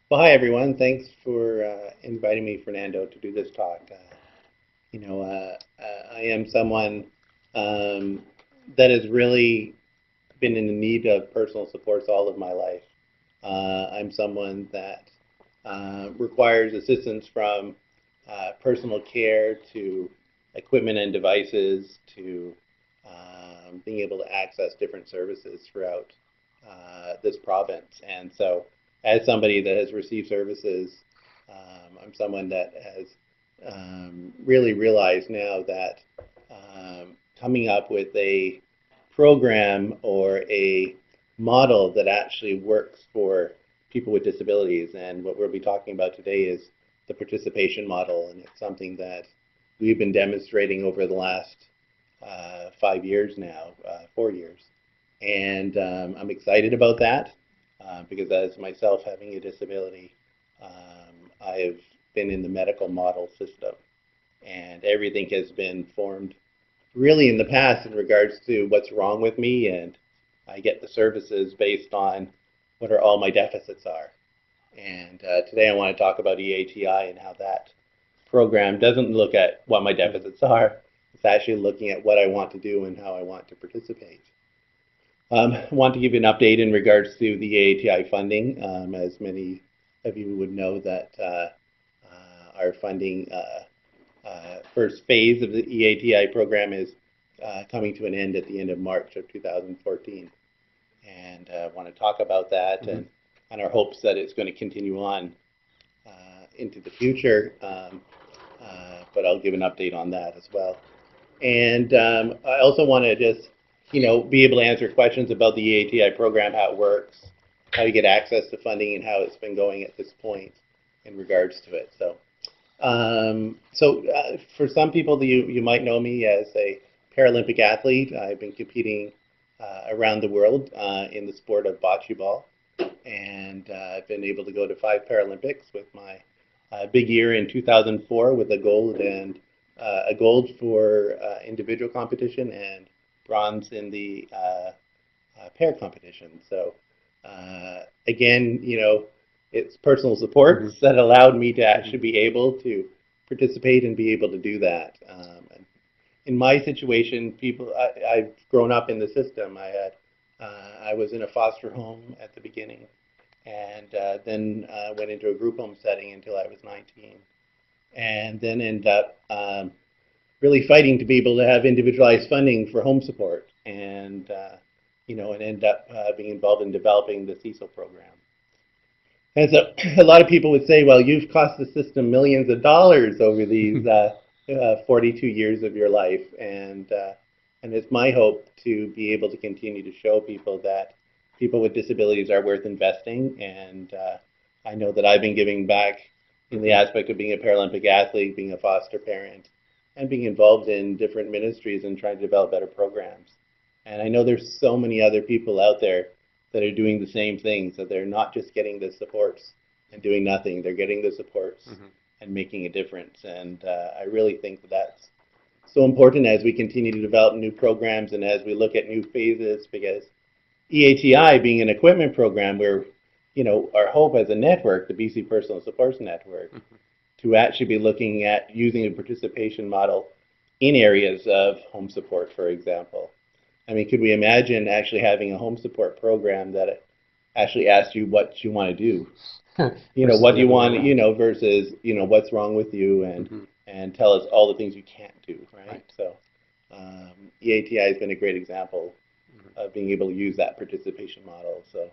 Well, hi everyone. Thanks for inviting me, Fernando, to do this talk. I am someone um, that has really been in the need of personal supports all of my life. I'm someone that requires assistance from personal care to equipment and devices to being able to access different services throughout this province. And so, as somebody that has received services, I'm someone that has really realized now that coming up with a program or a model that actually works for people with disabilities. And what we'll be talking about today is the participation model, and it's something that we've been demonstrating over the last 5 years now, 4 years. And I'm excited about that because as myself having a disability, I've been in the medical model system, and everything has been formed really in the past in regards to what's wrong with me, and I get the services based on what are all my deficits are. And today I want to talk about EATI and how that program doesn't look at what my deficits are. It's actually looking at what I want to do and how I want to participate. I want to give you an update in regards to the EATI funding. As many of you would know that our funding first phase of the EATI program is coming to an end at the end of March of 2014. And I want to talk about that and our hopes that it's going to continue on into the future, but I'll give an update on that as well. And I also want to just, be able to answer questions about the EATI program, how it works, how you get access to funding, and how it's been going at this point in regards to it. So, for some people, you might know me as a Paralympic athlete. I've been competing around the world in the sport of bocce ball, and I've been able to go to 5 Paralympics with my big year in 2004 with a gold for individual competition and bronze in the pair competition. So again, it's personal supports that allowed me to actually be able to participate and be able to do that. And in my situation, I've grown up in the system. I was in a foster home at the beginning, and then went into a group home setting until I was 19, and then ended up really fighting to be able to have individualized funding for home support, and and end up being involved in developing the Cecil program. And so a lot of people would say, well, you've cost the system millions of dollars over these 42 years of your life, and it's my hope to be able to continue to show people that people with disabilities are worth investing, and I know that I've been giving back in the aspect of being a Paralympic athlete, being a foster parent, and being involved in different ministries and trying to develop better programs. And I know there's so many other people out there that are doing the same thing, so they're not just getting the supports and doing nothing, they're getting the supports and making a difference. And I really think that that's so important as we continue to develop new programs and as we look at new phases, because EATI being an equipment program, where our hope as a network, the BC Personal Supports Network, to actually be looking at using a participation model in areas of home support, for example. I mean, could we imagine actually having a home support program that actually asks you what you want to do? What do you want, versus, what's wrong with you, and tell us all the things you can't do, right? So EATI has been a great example of being able to use that participation model. So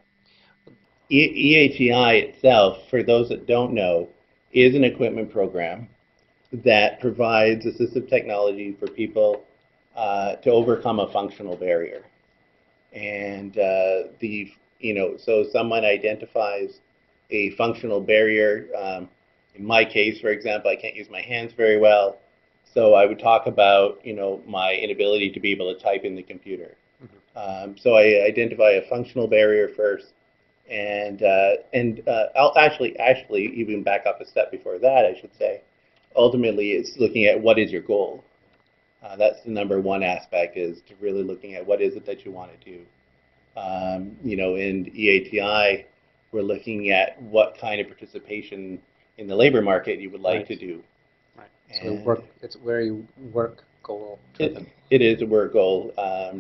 EATI itself, for those that don't know, is an equipment program that provides assistive technology for people to overcome a functional barrier. And so someone identifies a functional barrier. In my case, for example, I can't use my hands very well, so I would talk about my inability to be able to type in the computer. So I identify a functional barrier first, and I'll actually even back up a step before that, I should say. Ultimately, it's looking at what is your goal. That's the number one aspect, is to really looking at what is it that you want to do. In EATI, we're looking at what kind of participation in the labor market you would like to do. Right. So it's very work goal driven. It is work goal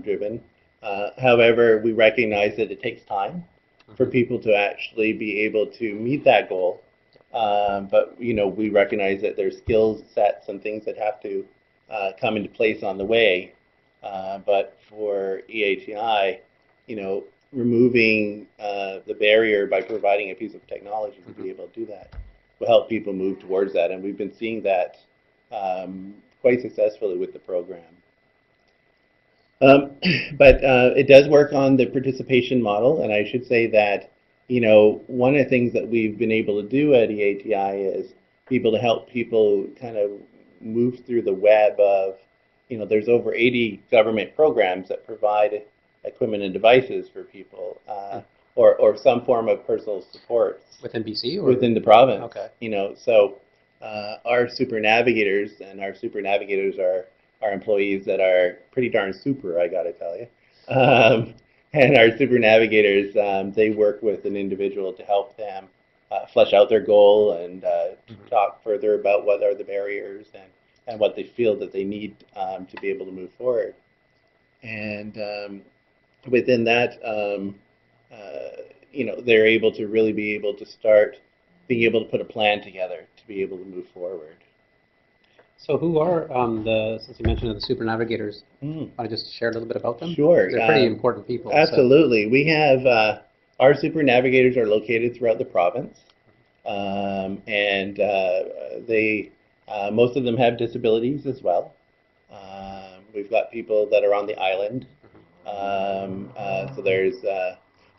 driven. However, we recognize that it takes time for people to actually be able to meet that goal. But we recognize that there's skill sets and things that have to come into place on the way. But for EATI, removing the barrier by providing a piece of technology to be able to do that will help people move towards that. And we've been seeing that quite successfully with the program. But it does work on the participation model, and I should say that one of the things that we've been able to do at EATI is be able to help people kind of move through the web of, there's over 80 government programs that provide equipment and devices for people, or some form of personal support. Within BC? Or? Within the province. Okay. So our super navigators, and our super navigators are employees that are pretty darn super, I gotta tell you. And our super navigators, they work with an individual to help them flesh out their goal and talk further about what are the barriers and what they feel that they need to be able to move forward. And within that, they're able to really be able to start being able to put a plan together to be able to move forward. So who are since you mentioned the super navigators, want to just share a little bit about them? Sure. They're pretty important people. Absolutely. So. We have, our super navigators are located throughout the province. And they, most of them have disabilities as well. We've got people that are on the island. So there's,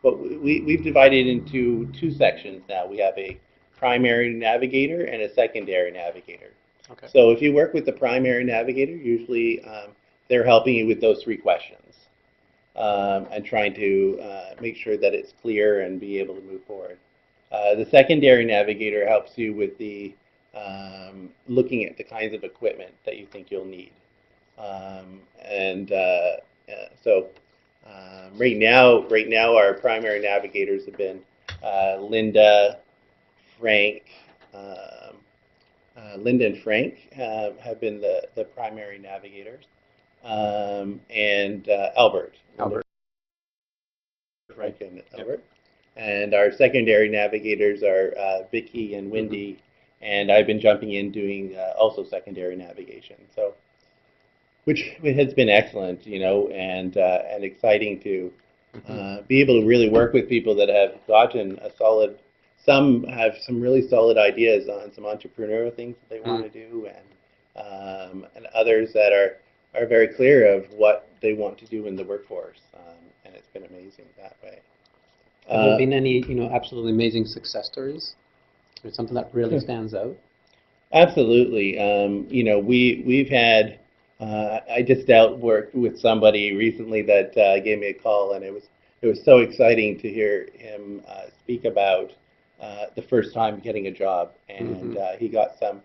but we've divided into two sections now. We have a primary navigator and a secondary navigator. Okay. So if you work with the primary navigator, usually they're helping you with those 3 questions and trying to make sure that it's clear and be able to move forward. The secondary navigator helps you with the looking at the kinds of equipment that you think you'll need. So right now our primary navigators have been Linda, Frank. Linda and Frank have been the primary navigators, and Albert. Frank and Albert. And our secondary navigators are Vicky and Wendy, and I've been jumping in doing also secondary navigation. So, which has been excellent, and exciting to be able to really work with people that have gotten a solid. Some have some really solid ideas on some entrepreneurial things that they want to do, and others that are very clear of what they want to do in the workforce, and it's been amazing that way. Have there been any, absolutely amazing success stories? Or something that really stands out? Absolutely. We've had. I just worked with somebody recently that gave me a call, and it was so exciting to hear him speak about the first time getting a job, and he got some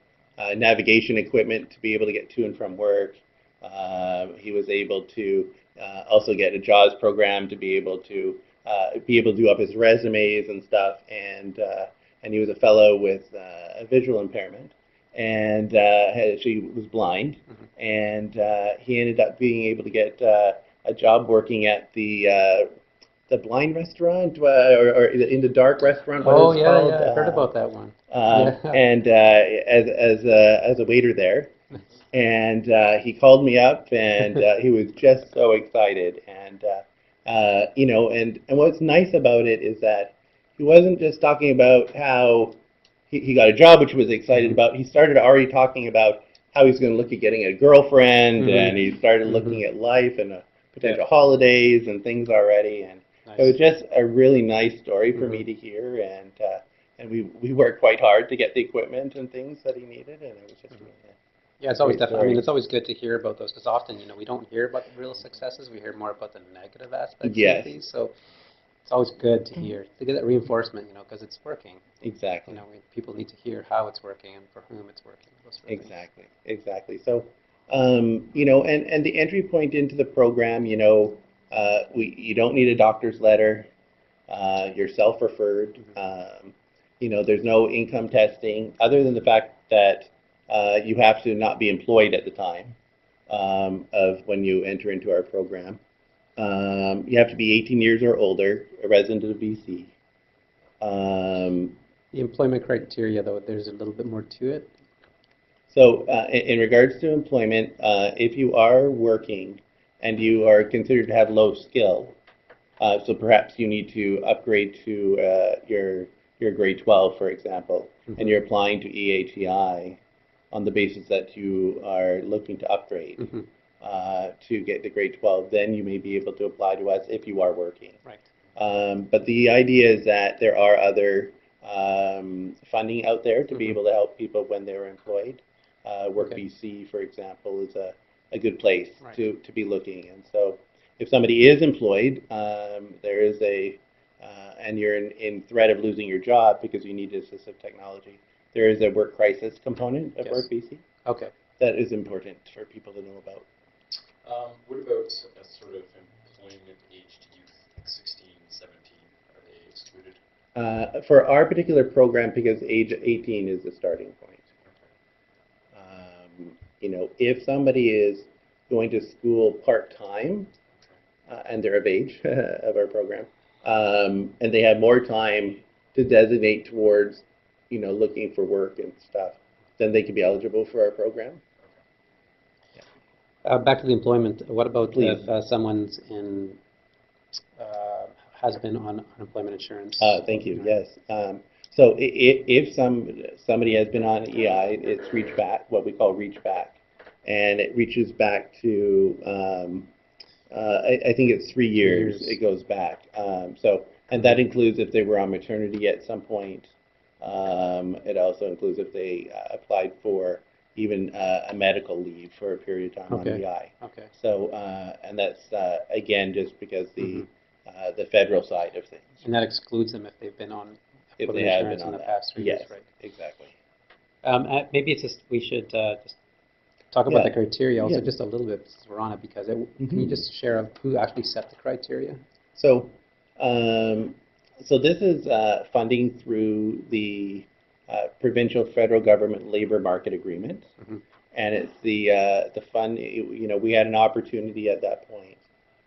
navigation equipment to be able to get to and from work. He was able to also get a JAWS program to be able to do up his resumes and stuff, and he was a fellow with a visual impairment, and actually was blind, and he ended up being able to get a job working at the blind restaurant, or in the dark restaurant. Oh yeah, called. I heard about that one. And as a waiter there, and he called me up, and he was just so excited, and and what's nice about it is that he wasn't just talking about how he got a job, which he was excited about. He started already talking about how he's going to look at getting a girlfriend, and he started looking at life and potential holidays and things already, and it was just a really nice story for me to hear, and we worked quite hard to get the equipment and things that he needed, and it was just really yeah, it's always definitely. I mean, it's always good to hear about those because often, we don't hear about the real successes. We hear more about the negative aspects of these. So it's always good to hear to get that reinforcement, because it's working. Exactly. People need to hear how it's working and for whom it's working. Exactly. So, and the entry point into the program, you don't need a doctor's letter. You're self-referred. You know, there's no income testing other than the fact that you have to not be employed at the time of when you enter into our program. You have to be 18 years or older, a resident of BC. The employment criteria, though, there's a little bit more to it. So in regards to employment, if you are working and you are considered to have low skill, so perhaps you need to upgrade to your grade 12, for example, and you're applying to EATI on the basis that you are looking to upgrade to get to grade 12, then you may be able to apply to us if you are working. Right. But the idea is that there are other funding out there to be able to help people when they're employed. WorkBC, for example, is a good place to be looking. And so if somebody is employed, there is and you're in threat of losing your job because you need assistive technology, there is a work crisis component of WorkBC. Okay. That is important for people to know about. What about a sort of employment aged youth, like 16, 17? Are they excluded? For our particular program, because age 18 is the starting point. You know, if somebody is going to school part-time, and they're of age of our program, and they have more time to designate towards, you know, looking for work and stuff, then they can be eligible for our program. Back to the employment. What about if someone's has been on unemployment insurance? Thank you. Yes. So if somebody has been on EI, it's reach back, what we call reach back, and it reaches back to I think it's 3 years. It goes back. And that includes if they were on maternity at some point. It also includes if they applied for even a medical leave for a period of time on EI. Okay. So and that's again just because the federal side of things. And that excludes them if they've been on if they have been in on the past 3 years, right? Exactly. Maybe it's just we should just talk about the criteria also just a little bit since we're on it, because can you just share who actually set the criteria? So, so this is funding through the provincial federal government labor market agreement, and it's the fund. You know, we had an opportunity at that point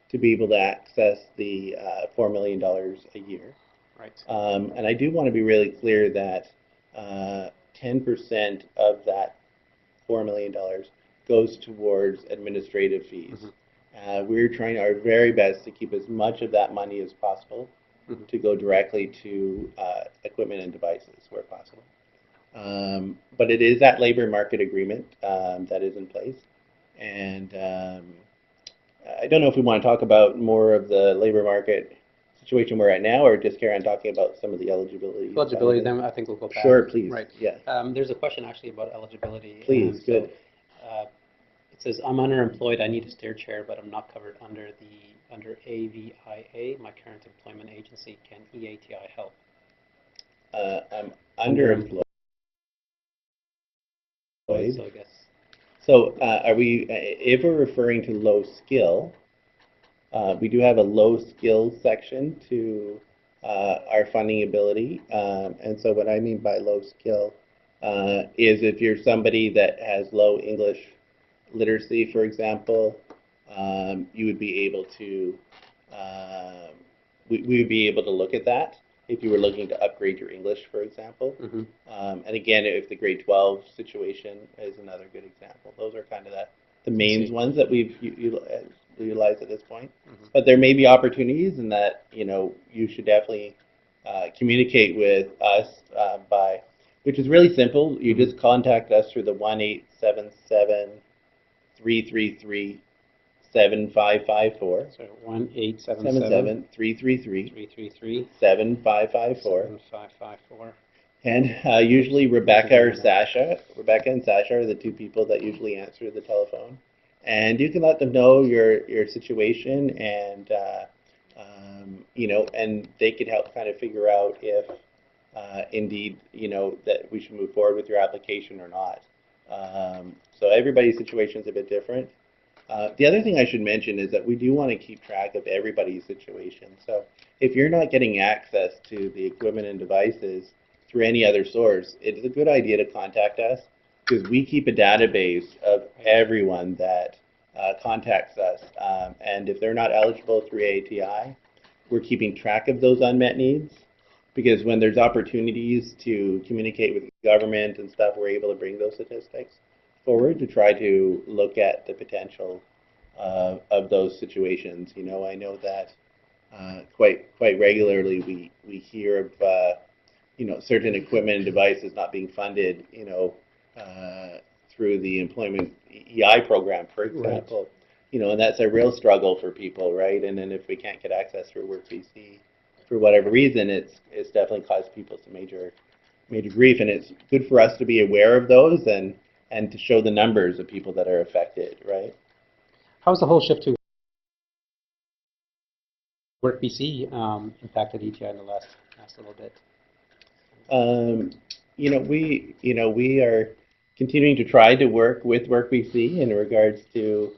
to be able to access the $4 million a year. Right. And I do want to be really clear that 10% of that $4 million goes towards administrative fees. We're trying our very best to keep as much of that money as possible to go directly to equipment and devices where possible. But it is that labor market agreement that is in place. And I don't know if we want to talk about more of the labor market situation we're at now, or just carry on talking about some of the eligibility. Eligibility, then I think we'll go back. Sure, please. Right. Yeah. There's a question actually about eligibility. Please, good. So, it says, I'm underemployed, I need a stair chair, but I'm not covered under AVIA, my current employment agency. Can EATI help? I'm underemployed. So I guess. So are we, if we're referring to low skill, we do have a low skill section to our funding ability. And so what I mean by low skill is if you're somebody that has low English literacy, for example, you would be able to, we would be able to look at that if you were looking to upgrade your English, for example. And again, if the grade 12 situation is another good example. Those are kind of the main ones that we've utilized at this point. But there may be opportunities in that, you know, you should definitely communicate with us by, which is really simple. You just contact us through the 1-877-333-7554. So 1-877-333-7554. 7554. And usually Rebecca and Sasha are the two people that usually answer the telephone. And you can let them know your situation, and you know, and they could help kind of figure out if indeed, you know, that we should move forward with your application or not. So everybody's situation is a bit different. The other thing I should mention is that we do want to keep track of everybody's situation. So if you're not getting access to the equipment and devices through any other source, it's a good idea to contact us because we keep a database of everyone that contacts us. And if they're not eligible through EATI, we're keeping track of those unmet needs because when there's opportunities to communicate with government and stuff, we're able to bring those statistics forward to try to look at the potential of those situations. You know, I know that quite regularly we hear of you know, certain equipment and devices not being funded, you know, through the employment EI program, for example. Right. You know, and that's a real struggle for people, right? And then if we can't get access through WorkBC for whatever reason, it's definitely caused people some major grief, and it's good for us to be aware of those and to show the numbers of people that are affected, right? How's the whole shift to WorkBC impacted ETI in the last little bit? You know, we are continuing to try to work with WorkBC in regards to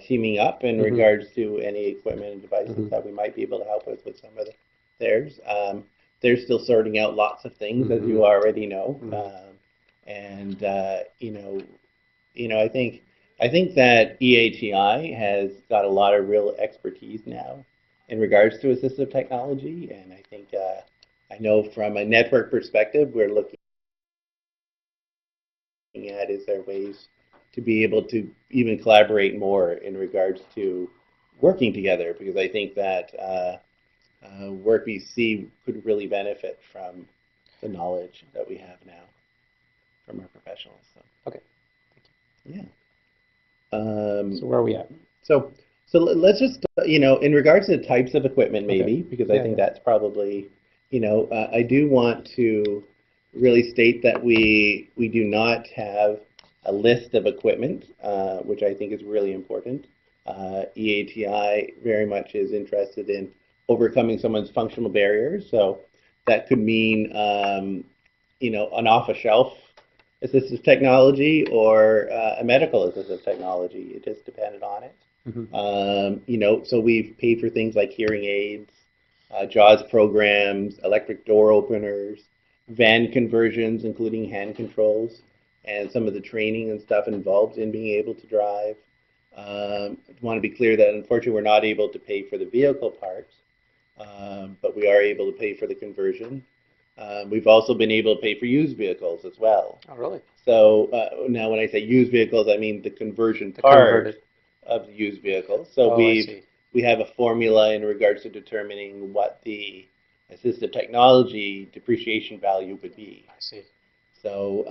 teaming up in regards to any equipment and devices that we might be able to help with some of theirs. They're still sorting out lots of things, as you already know. And you know, I think that EATI has got a lot of real expertise now in regards to assistive technology, and I think I know from a network perspective, we're looking at is there ways to be able to even collaborate more in regards to working together, because I think that WorkBC could really benefit from the knowledge that we have now from our professionals. So. Okay. Yeah. So where are we at? So let's just, you know, in regards to the types of equipment, maybe, because I think that's probably, you know, I do want to really state that we do not have a list of equipment, which I think is really important. EATI very much is interested in overcoming someone's functional barriers. So that could mean, you know, an off-the-shelf assistive technology or a medical assistive technology. It just depended on it. You know, so we've paid for things like hearing aids, JAWS programs, electric door openers, van conversions, including hand controls, and some of the training and stuff involved in being able to drive. I want to be clear that unfortunately we're not able to pay for the vehicle parts, but we are able to pay for the conversion. We've also been able to pay for used vehicles as well. Oh, really? So now when I say used vehicles, I mean the conversion part of the used vehicles. So we have a formula in regards to determining what the assistive technology depreciation value would be. I see. So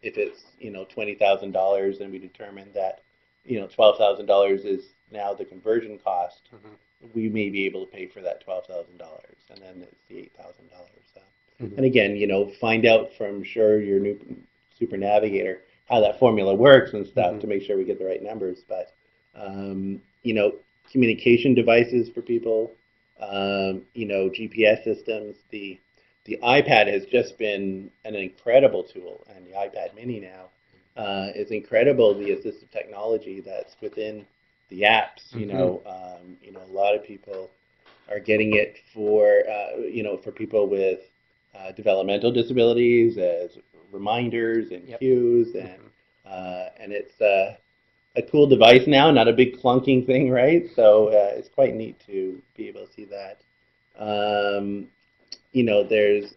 if it's, you know, $20,000, and we determine that, you know, $12,000 is now the conversion cost, we may be able to pay for that $12,000, and then it's the $8,000. And again, you know, find out from your new Super Navigator how that formula works and stuff to make sure we get the right numbers. But you know, communication devices for people, you know, GPS systems. The iPad has just been an incredible tool, and the iPad Mini now is incredible. The assistive technology that's within the apps. You know, a lot of people are getting it for you know, for people with developmental disabilities as reminders and cues, and it's a cool device now, not a big clunking thing, right? So it's quite neat to be able to see that. You know, there's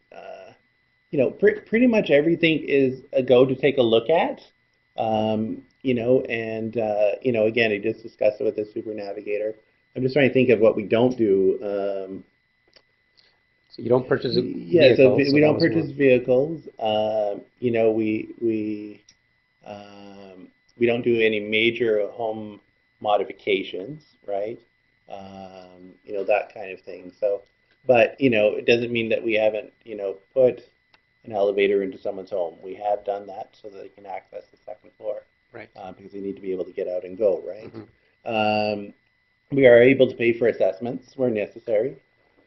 you know, pretty much everything is a go to take a look at. You know, and you know, again, I just discussed it with the Super Navigator. I'm just trying to think of what we don't do. So you don't purchase vehicles? Yeah, so we don't purchase vehicles. You know, we don't do any major home modifications, right? You know, that kind of thing. So, but you know, it doesn't mean that we haven't, you know, put an elevator into someone's home. We have done that so that they can access the second floor, right? Because they need to be able to get out and go, right? We are able to pay for assessments where necessary.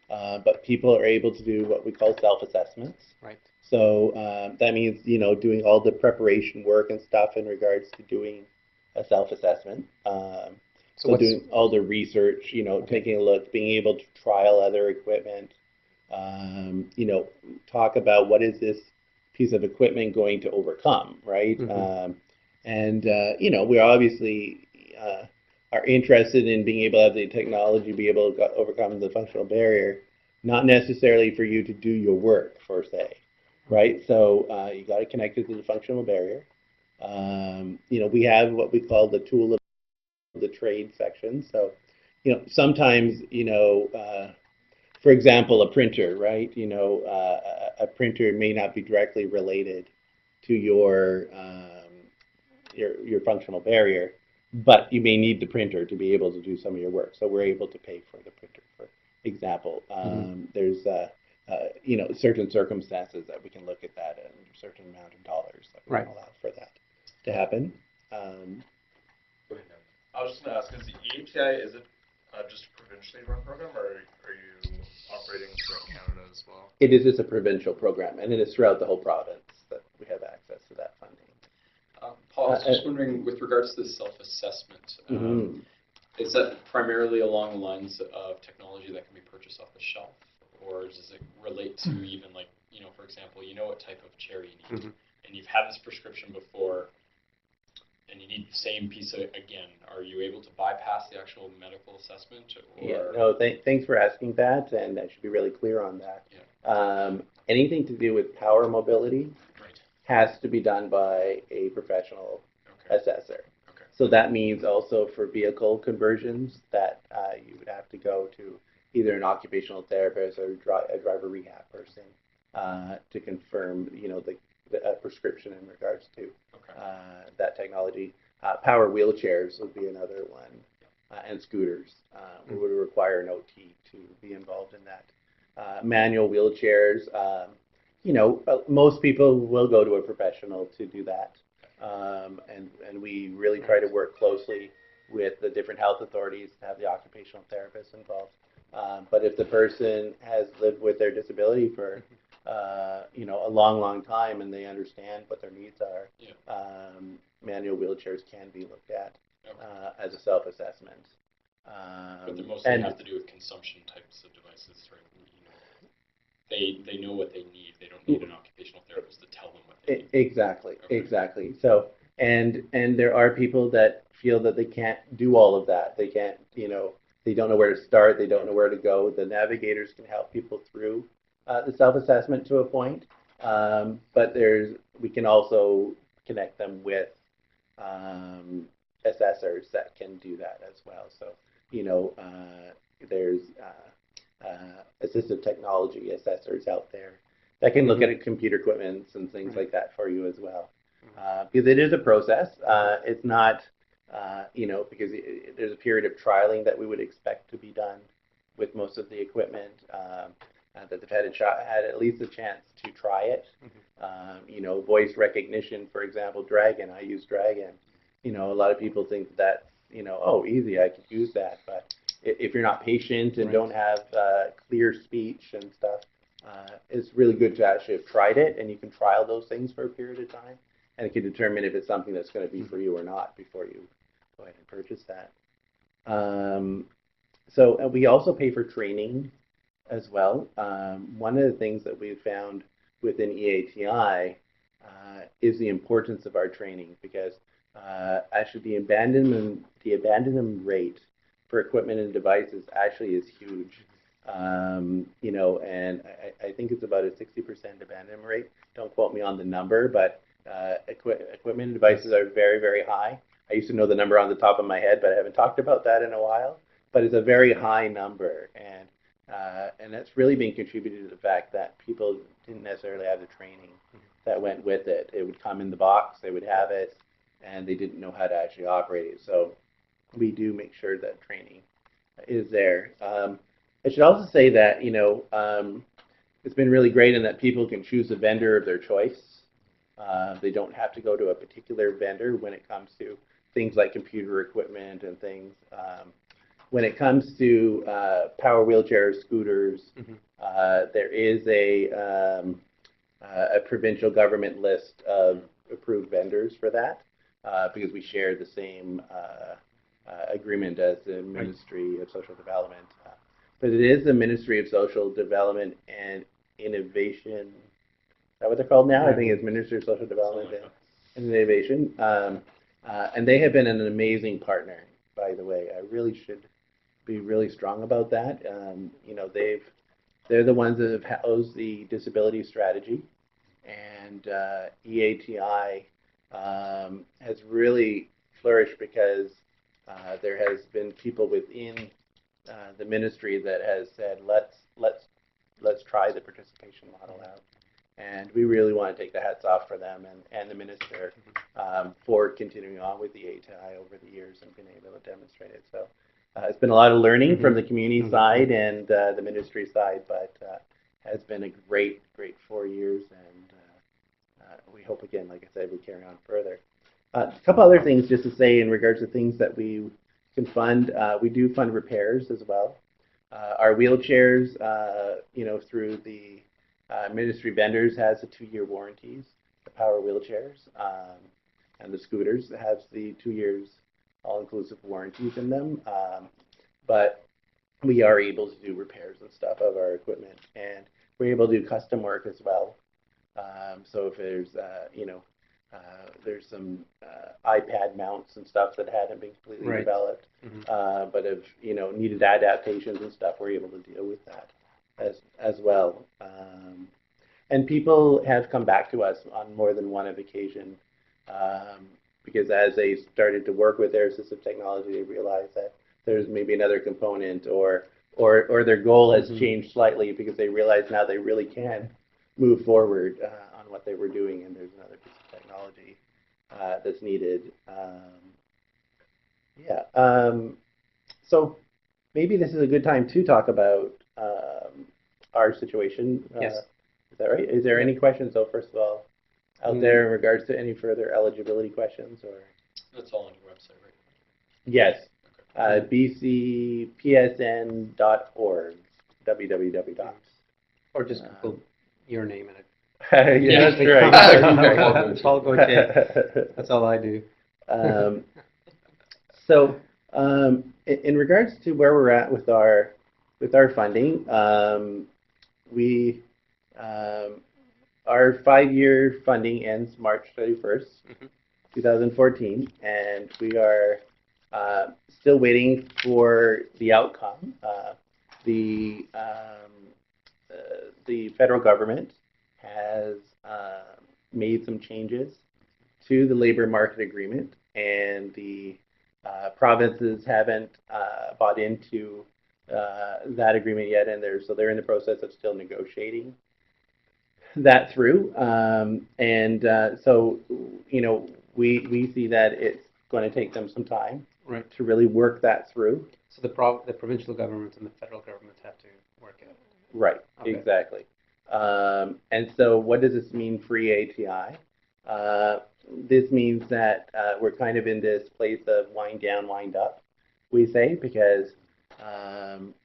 But people are able to do what we call self-assessments. Right. So that means, you know, doing all the preparation work and stuff in regards to doing a self-assessment. So doing all the research, taking a look, being able to trial other equipment, talk about what is this piece of equipment going to overcome, right? We obviously are interested in being able to have the technology be able to overcome the functional barrier, not necessarily for you to do your work, per se, right? So you got to connect it to the functional barrier. We have what we call the tool of the trade section. So, sometimes, for example, a printer, right? A printer may not be directly related to your functional barrier, but you may need the printer to be able to do some of your work. So we're able to pay for the printer, for example. There's certain circumstances that we can look at that and a certain amount of dollars that we can allow for that to happen. Go ahead, Nev. I was just going to ask, is the EATI, is it just a provincially run program, or are you operating throughout Canada as well? It is just a provincial program, and it is throughout the whole province that we have access to that funding. Paul, I was just wondering, with regards to the self-assessment, is that primarily along the lines of technology that can be purchased off the shelf, or does it relate to even, like, for example, what type of chair you need, and you've had this prescription before, and you need the same piece again? Are you able to bypass the actual medical assessment? Or? Yeah, no, thanks for asking that, and I should be really clear on that. Yeah. Anything to do with power mobility has to be done by a professional assessor. So that means also for vehicle conversions that you would have to go to either an occupational therapist or a driver rehab person to confirm, the prescription in regards to that technology. Power wheelchairs would be another one, and scooters would require an OT to be involved in that. Manual wheelchairs, most people will go to a professional to do that, and we really try to work closely with the different health authorities to have the occupational therapists involved. But if the person has lived with their disability for a long time, and they understand what their needs are, manual wheelchairs can be looked at as a self-assessment. But they mostly have to do with consumption types of devices, right? They know what they need. They don't need an occupational therapist to tell them what they need. Exactly. So, and there are people that feel that they can't do all of that. They can't, they don't know where to start. They don't know where to go. The Navigators can help people through the self-assessment to a point, but we can also connect them with assessors that can do that as well. So, there's Assistive Technology assessors out there that can look at computer equipment and things like that for you as well. Because it is a process. It's not, because there's a period of trialing that we would expect to be done with most of the equipment, that they've had at least a chance to try it. Voice recognition, for example, Dragon. I use Dragon. A lot of people think that's, oh, easy, I could use that. But if you're not patient and don't have clear speech and stuff, it's really good to actually have tried it, and you can trial those things for a period of time, and it can determine if it's something that's going to be for you or not before you go ahead and purchase that. So we also pay for training as well. One of the things that we've found within EATI is the importance of our training, because actually the abandonment rate for equipment and devices actually is huge. And I think it's about a 60% abandonment rate. Don't quote me on the number, but equipment and devices are very, very high. I used to know the number on the top of my head, but I haven't talked about that in a while. But it's a very high number, and that's really been contributed to the fact that people didn't necessarily have the training that went with it. It would come in the box, they would have it, and they didn't know how to actually operate it. So we do make sure that training is there. I should also say that, it's been really great in that people can choose a vendor of their choice. They don't have to go to a particular vendor when it comes to things like computer equipment and things. When it comes to power wheelchairs, scooters, there is a provincial government list of approved vendors for that. because we share the same agreement as the Ministry of Social Development. But it is the Ministry of Social Development and Innovation. Is that what they're called now? I think it's Ministry of Social Development and Innovation. And they have been an amazing partner, by the way. I really should be really strong about that. You know, they're the ones that have housed the disability strategy, and EATI has really flourished because there has been people within the ministry that has said, let's try the participation model out. And we really want to take the hats off for them and the minister for continuing on with the EATI over the years and being able to demonstrate it. So it's been a lot of learning from the community side and the ministry side, but has been a great 4 years, and we hope, again, like I said, we carry on further. A couple other things just to say in regards to things that we can fund. We do fund repairs as well. Our wheelchairs, you know, through the ministry vendors has the 2-year warranties. The power wheelchairs and the scooters has the 2 years all-inclusive warranties in them. But we are able to do repairs and stuff of our equipment, and we're able to do custom work as well. So if there's, you know, there's some iPad mounts and stuff that hadn't been completely developed, but have, you know, needed adaptations and stuff, we're able to deal with that as well. And people have come back to us on more than one occasion because as they started to work with their assistive technology, they realized that there's maybe another component, or their goal has changed slightly because they realize now they really can move forward on what they were doing, and there's another piece of technology that's needed. So maybe this is a good time to talk about our situation. Yes. Is that right? Is there any questions, though, first of all, out there in regards to any further eligibility questions? Or that's all on your website, right? Yes. bcpsn.org, www. Or just Google your name in it. Yeah, that's right. It's all okay. That's all I do. So, in regards to where we're at with our funding, our 5-year funding ends March 31st, 2014, and we are still waiting for the outcome. The federal government has made some changes to the labor market agreement, and the provinces haven't bought into that agreement yet, and they're in the process of still negotiating that through. So, you know, we see that it's going to take them some time to really work that through. So the provincial government and the federal government have to work it. Right, okay. Exactly. And so what does this mean for EATI? This means that we're kind of in this place of wind down, wind up, we say, because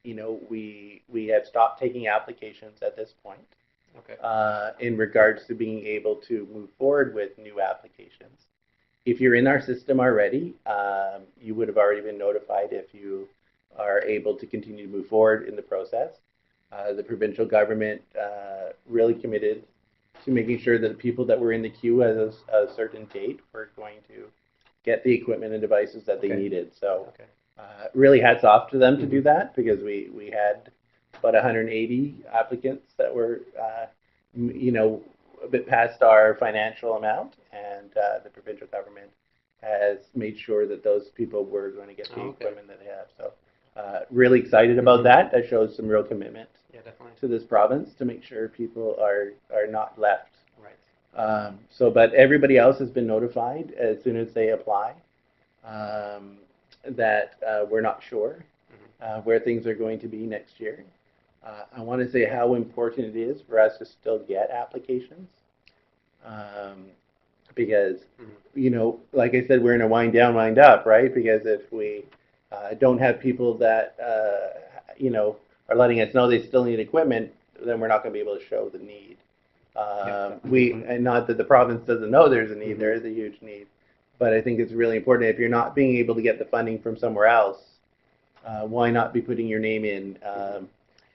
you know, we have stopped taking applications at this point. Okay. In regards to being able to move forward with new applications. If you're in our system already, you would have already been notified if you are able to continue to move forward in the process. The provincial government really committed to making sure that the people that were in the queue at a certain date were going to get the equipment and devices that they needed. So really hats off to them to do that, because we had about 180 applicants that were, you know, a bit past our financial amount, and the provincial government has made sure that those people were going to get the equipment that they have. So really excited about that. That shows some real commitment to this province to make sure people are not left. Right. But everybody else has been notified as soon as they apply that we're not sure where things are going to be next year. I want to say how important it is for us to still get applications, because, you know, like I said, we're in a wind down, wind up, right? Because if we don't have people that, you know, are letting us know they still need equipment, then we're not going to be able to show the need. And not that the province doesn't know there's a need, there is a huge need. but I think it's really important. If you're not being able to get the funding from somewhere else, why not be putting your name in?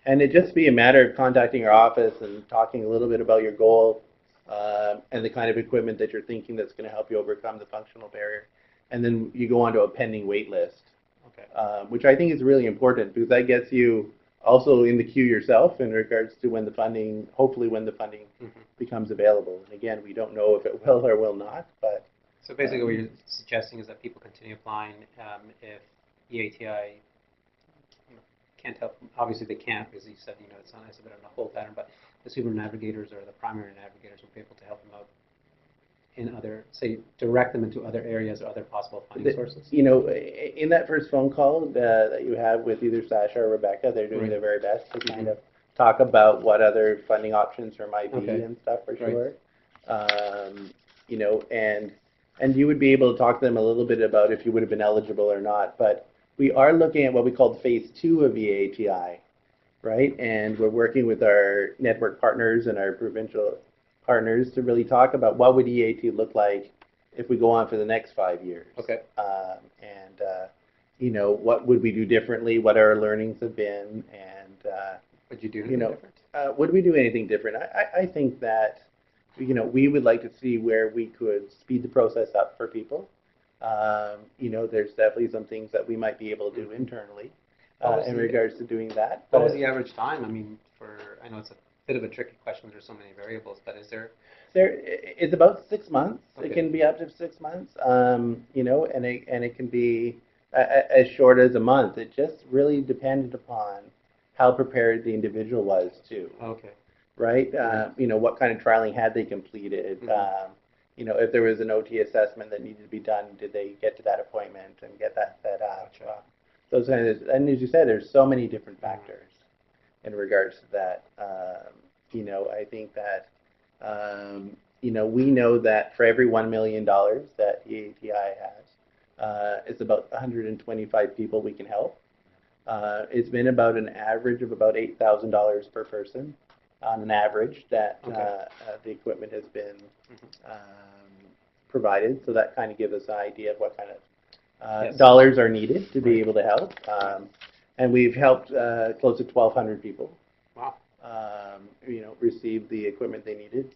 And it just be a matter of contacting your office and talking a little bit about your goal and the kind of equipment that you're thinking that's going to help you overcome the functional barrier. And then you go on to a pending wait list, which I think is really important because that gets you also in the queue yourself in regards to when the funding, hopefully when the funding becomes available. And again, we don't know if it will or will not, but. So basically what you're suggesting is that people continue applying if EATI can't help. Obviously they can't, because you said, it's not a bit on a hold pattern, but the super navigators or the primary navigators will be able to help them out in other, say, direct them into other areas or other possible funding sources. In that first phone call that you have with either Sasha or Rebecca, they're doing their very best to kind of talk about what other funding options there might be and stuff for sure. And you would be able to talk to them a little bit about if you would have been eligible or not. But we are looking at what we call phase 2 of EATI, right? And we're working with our network partners and our provincial partners to really talk about what would EAT look like if we go on for the next 5 years. What would we do differently? What our learnings have been, and would you do anything different? Would we do anything different? I think that we would like to see where we could speed the process up for people. There's definitely some things that we might be able to do internally in regards to doing that. What was the average time? I mean, I know it's a bit of a tricky question. There's so many variables, but is there? It's about 6 months. It can be up to 6 months. And it can be as short as a month. It just really depended upon how prepared the individual was too. Right? What kind of trialing had they completed? If there was an OT assessment that needed to be done, did they get to that appointment and get that set up? Those kinds of, and as you said, there's so many different factors in regards to that. I think that we know that for every $1 million that EATI has, it's about 125 people we can help. It's been about an average of about $8,000 per person on an average that the equipment has been provided. So that kind of gives us an idea of what kind of dollars are needed to be able to help. And we've helped close to 1,200 people. Wow. Receive the equipment they needed.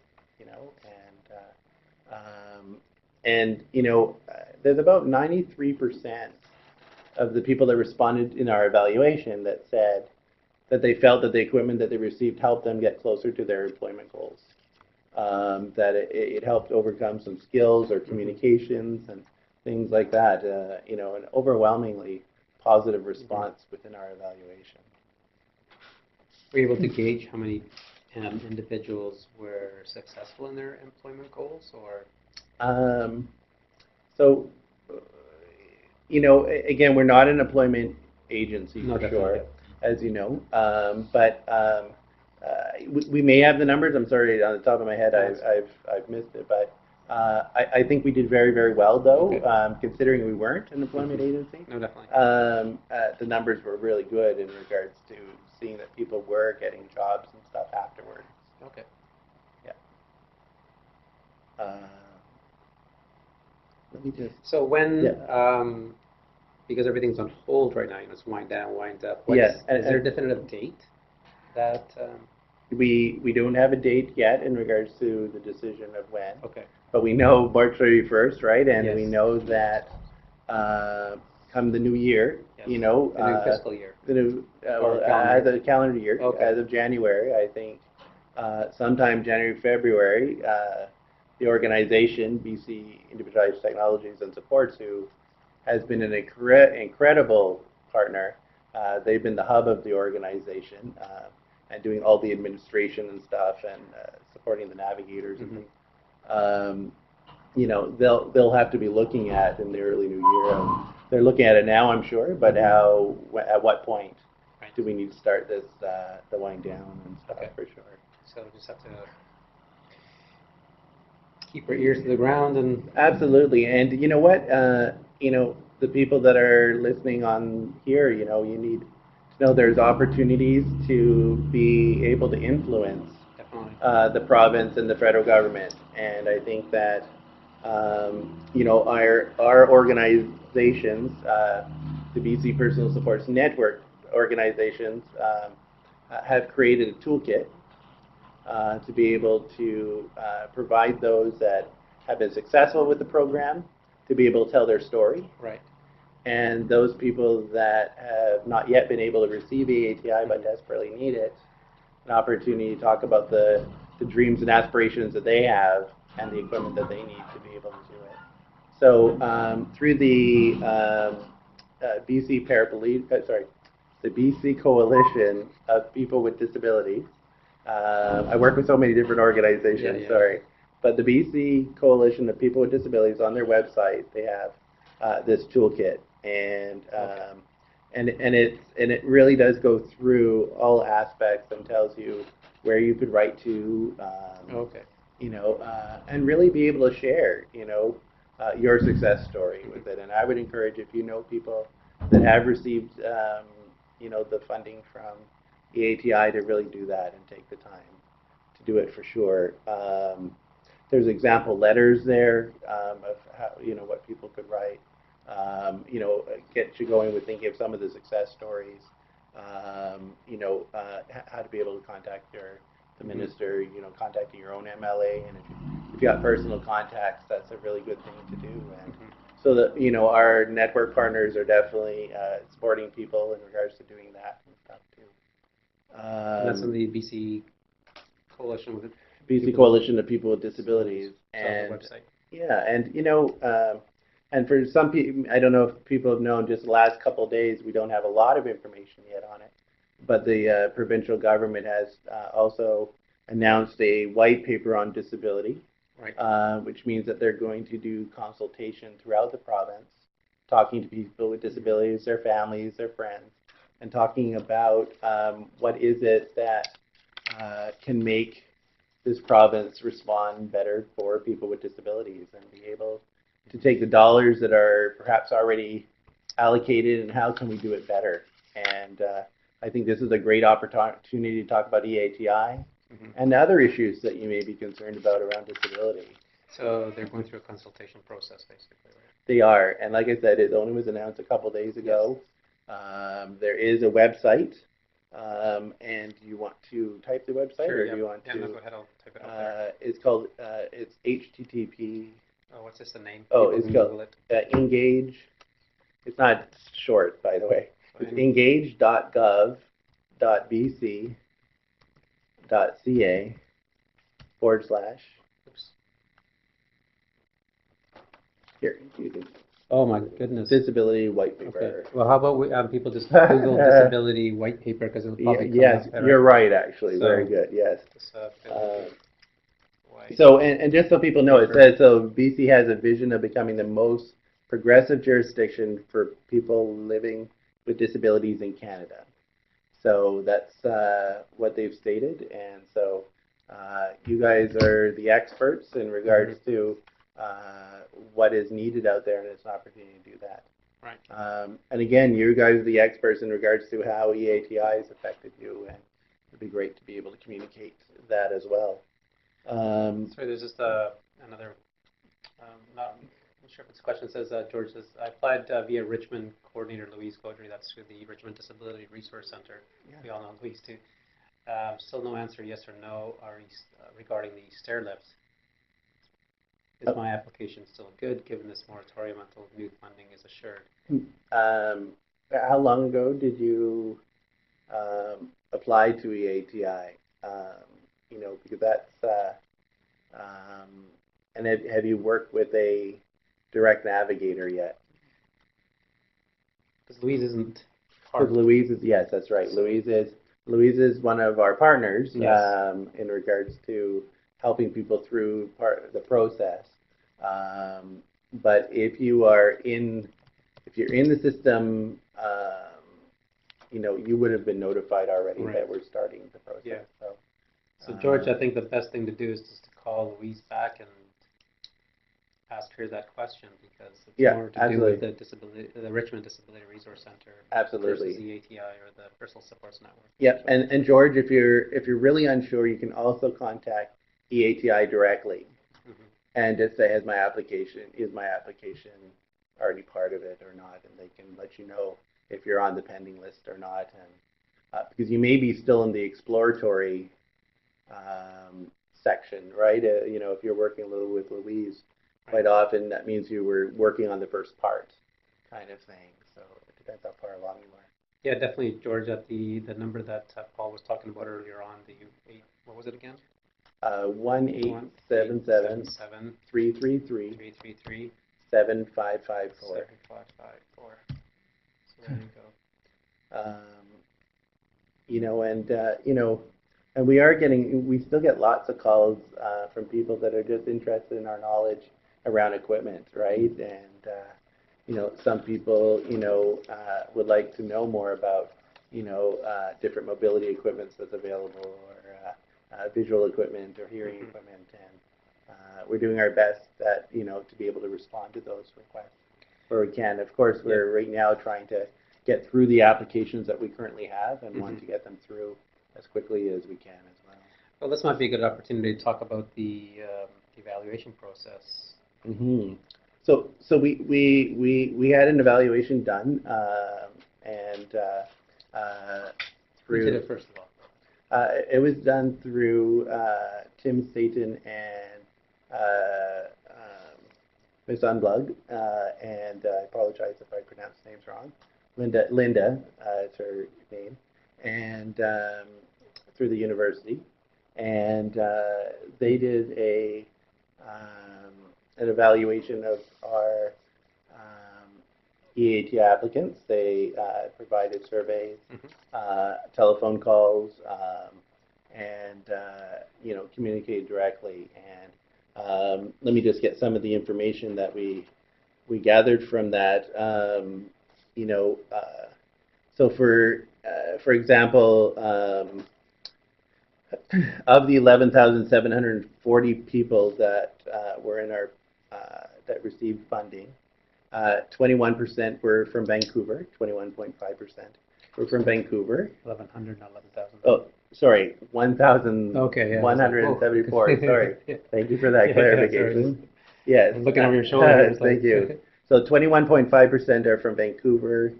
There's about 93% of the people that responded in our evaluation that said that they felt that the equipment that they received helped them get closer to their employment goals. That it helped overcome some skills or communications and things like that. An overwhelmingly positive response within our evaluation. Were you able to gauge how many individuals were successful in their employment goals, or? Again, we're not an employment agency for sure, as you know, but we may have the numbers. I'm sorry, on the top of my head, I've missed it, but I think we did very, very well, though, considering we weren't an employment agency. No, definitely. The numbers were really good in regards to seeing that people were getting jobs and stuff afterwards. Okay. Yeah. Let me just. So when, because everything's on hold right now, it's wind down, wind up. Yes. Is there a definitive date that? We don't have a date yet in regards to the decision of when. Okay. But we know March 31st, right? And we know that come the new year, the new fiscal year. The new the calendar year, as of January, I think sometime January, February, the organization, BC Individualized Technologies and Supports, who has been an incredible partner. They've been the hub of the organization and doing all the administration and stuff and supporting the navigators and things. They'll have to be looking at in the early new year. They're looking at it now, I'm sure, but at what point do we need to start this the wind down and stuff for sure. So we just have to keep our ears to the ground and. Absolutely, and you know what? The people that are listening on here, you need to know there's opportunities to be able to influence the province and the federal government, and I think that You know, our organizations, the BC Personal Supports Network organizations, have created a toolkit to be able to provide those that have been successful with the program to be able to tell their story. Right. And those people that have not yet been able to receive EATI but desperately need it, an opportunity to talk about the dreams and aspirations that they have and the equipment that they need to be able to do it. So through the BC the BC Coalition of People with Disabilities, I work with so many different organizations, sorry, but the BC Coalition of People with Disabilities, on their website, they have this toolkit, and it really does go through all aspects and tells you where you could write to, you know, and really be able to share, you know, your success story with it. And I would encourage, if you know people that have received, you know, the funding from EATI, to really do that and take the time to do it for sure. There's example letters there of how, you know, what people could write. You know, get you going with thinking of some of the success stories. You know, how to be able to contact the minister. You know, contacting your own MLA, and if you got personal contacts, that's a really good thing to do. And so that, you know, our network partners are definitely supporting people in regards to doing that and stuff too. That's on the BC Coalition with BC Coalition of People with Disabilities, and website. Yeah, and you know, and for some people, I don't know if people have known, just the last couple of days, we don't have a lot of information yet on it, but the provincial government has also announced a white paper on disability, right. Which means that they're going to do consultation throughout the province, talking to people with disabilities, their families, their friends, and talking about what is it that can make this province respond better for people with disabilities, and be able to take the dollars that are perhaps already allocated and how can we do it better. And I think this is a great opportunity to talk about EATI and other issues that you may be concerned about around disability. So they're going through a consultation process, basically, right? They are, and like I said, it only was announced a couple days ago. There is a website, and you want to type the website, sure, or do you want to? No, go ahead, I'll type it out there. It's called, it's HTTP. Oh, what's this, the name? Oh, it's called Engage. It's not short, by the way. It's engage.gov.bc.ca / here, you can. Oh my goodness. Disability white paper. Okay. Well, how about we, people just Google disability white paper, because it'll probably come yes, up. you're right, actually. So, very good. Yes. White So, and just so people know, it says, so BC has a vision of becoming the most progressive jurisdiction for people living with disabilities in Canada. So that's what they've stated, and so you guys are the experts in regards to what is needed out there, and it's an opportunity to do that. Right. And again, you guys are the experts in regards to how EATI has affected you, and it'd be great to be able to communicate that as well. Sorry, there's just another, not sure if it's a question. It says, George says, I applied via Richmond coordinator Louise Gaudry, that's through the Richmond Disability Resource Center. Yeah. We all know Louise too. Still no answer, yes or no, regarding the stair lifts. Is my application still good, given this moratorium until new funding is assured? How long ago did you apply to EATI? You know, because that's, and have you worked with a direct navigator yet? Because Louise isn't. Because Louise is, yes, that's right. Louise is one of our partners, yes, in regards to helping people through part of the process. But if you're in the system, you know, you would have been notified already that we're starting the process. Yeah. So George, I think the best thing to do is just to call Louise back and ask her that question, because it's more to do with the Richmond Disability Resource Center versus the EATI or the Personal Supports Network. Yeah, and George, if you're really unsure, you can also contact EATI directly. and just say, is my application already part of it or not? And they can let you know if you're on the pending list or not. And because you may be still in the exploratory section, right? You know, if you're working a little with Louise, quite often that means you were working on the first part kind of thing. So it depends how far along you are. Yeah, definitely, George, at the number that Paul was talking about earlier on, what was it again? 1-877-333-7554. 333 7554. 7554. So there you go. You know, and you know, and we still get lots of calls from people that are just interested in our knowledge around equipment, right? And you know, some people, you know, would like to know more about, you know, different mobility equipment that's available, or visual equipment or hearing equipment, and we're doing our best at, you know, to be able to respond to those requests where we can. Of course, we're right now trying to get through the applications that we currently have and want to get them through as quickly as we can as well. Well, this might be a good opportunity to talk about the evaluation process. So we had an evaluation done, and Who did it first of all? it was done through Tim Satan and Ms. Unblug, and I apologize if I pronounce names wrong. Linda is her name, and through the university, and they did an evaluation of our EATI applicants. They provided surveys, telephone calls, and you know, communicated directly. And let me just get some of the information that we gathered from that. You know, so for example, of the 11,740 people that were in our that received funding, 21% were from Vancouver. 21.5% were from Vancouver. 1,100, not 11,000. Oh, sorry, 1,174. Okay, yeah. Sorry. Thank you for that clarification. Yes. I'm looking over your shoulder. Thank you. So 21.5% are from Vancouver,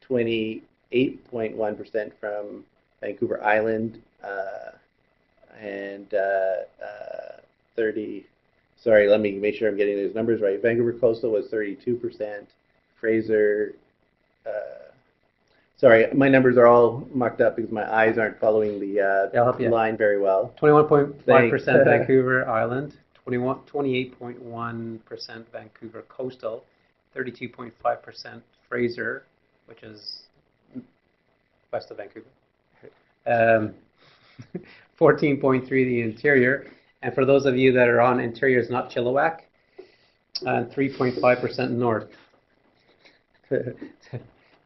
28.1% from Vancouver Island, and 30. Sorry, let me make sure I'm getting those numbers right. Vancouver Coastal was 32%. Fraser. Sorry, my numbers are all mucked up because my eyes aren't following the line very well. 21.5% Vancouver Island, 28.1% Vancouver Coastal, 32.5% Fraser, which is west of Vancouver, 14.3% the interior, and for those of you that are on interiors, not Chilliwack, 3.5% north.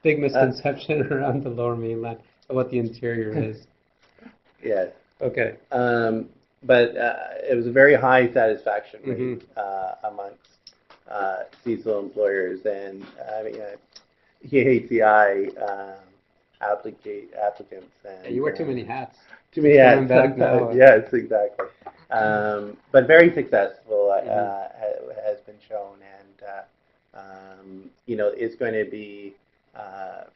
Big misconception around the Lower Mainland of what the interior is. Yes. Okay. But it was a very high satisfaction rate amongst Cecil employers, and I mean, EATI applicants. And, you wear too many hats. Too many hats. Back now. Yes, exactly. But very successful has been shown, and you know, it's going to be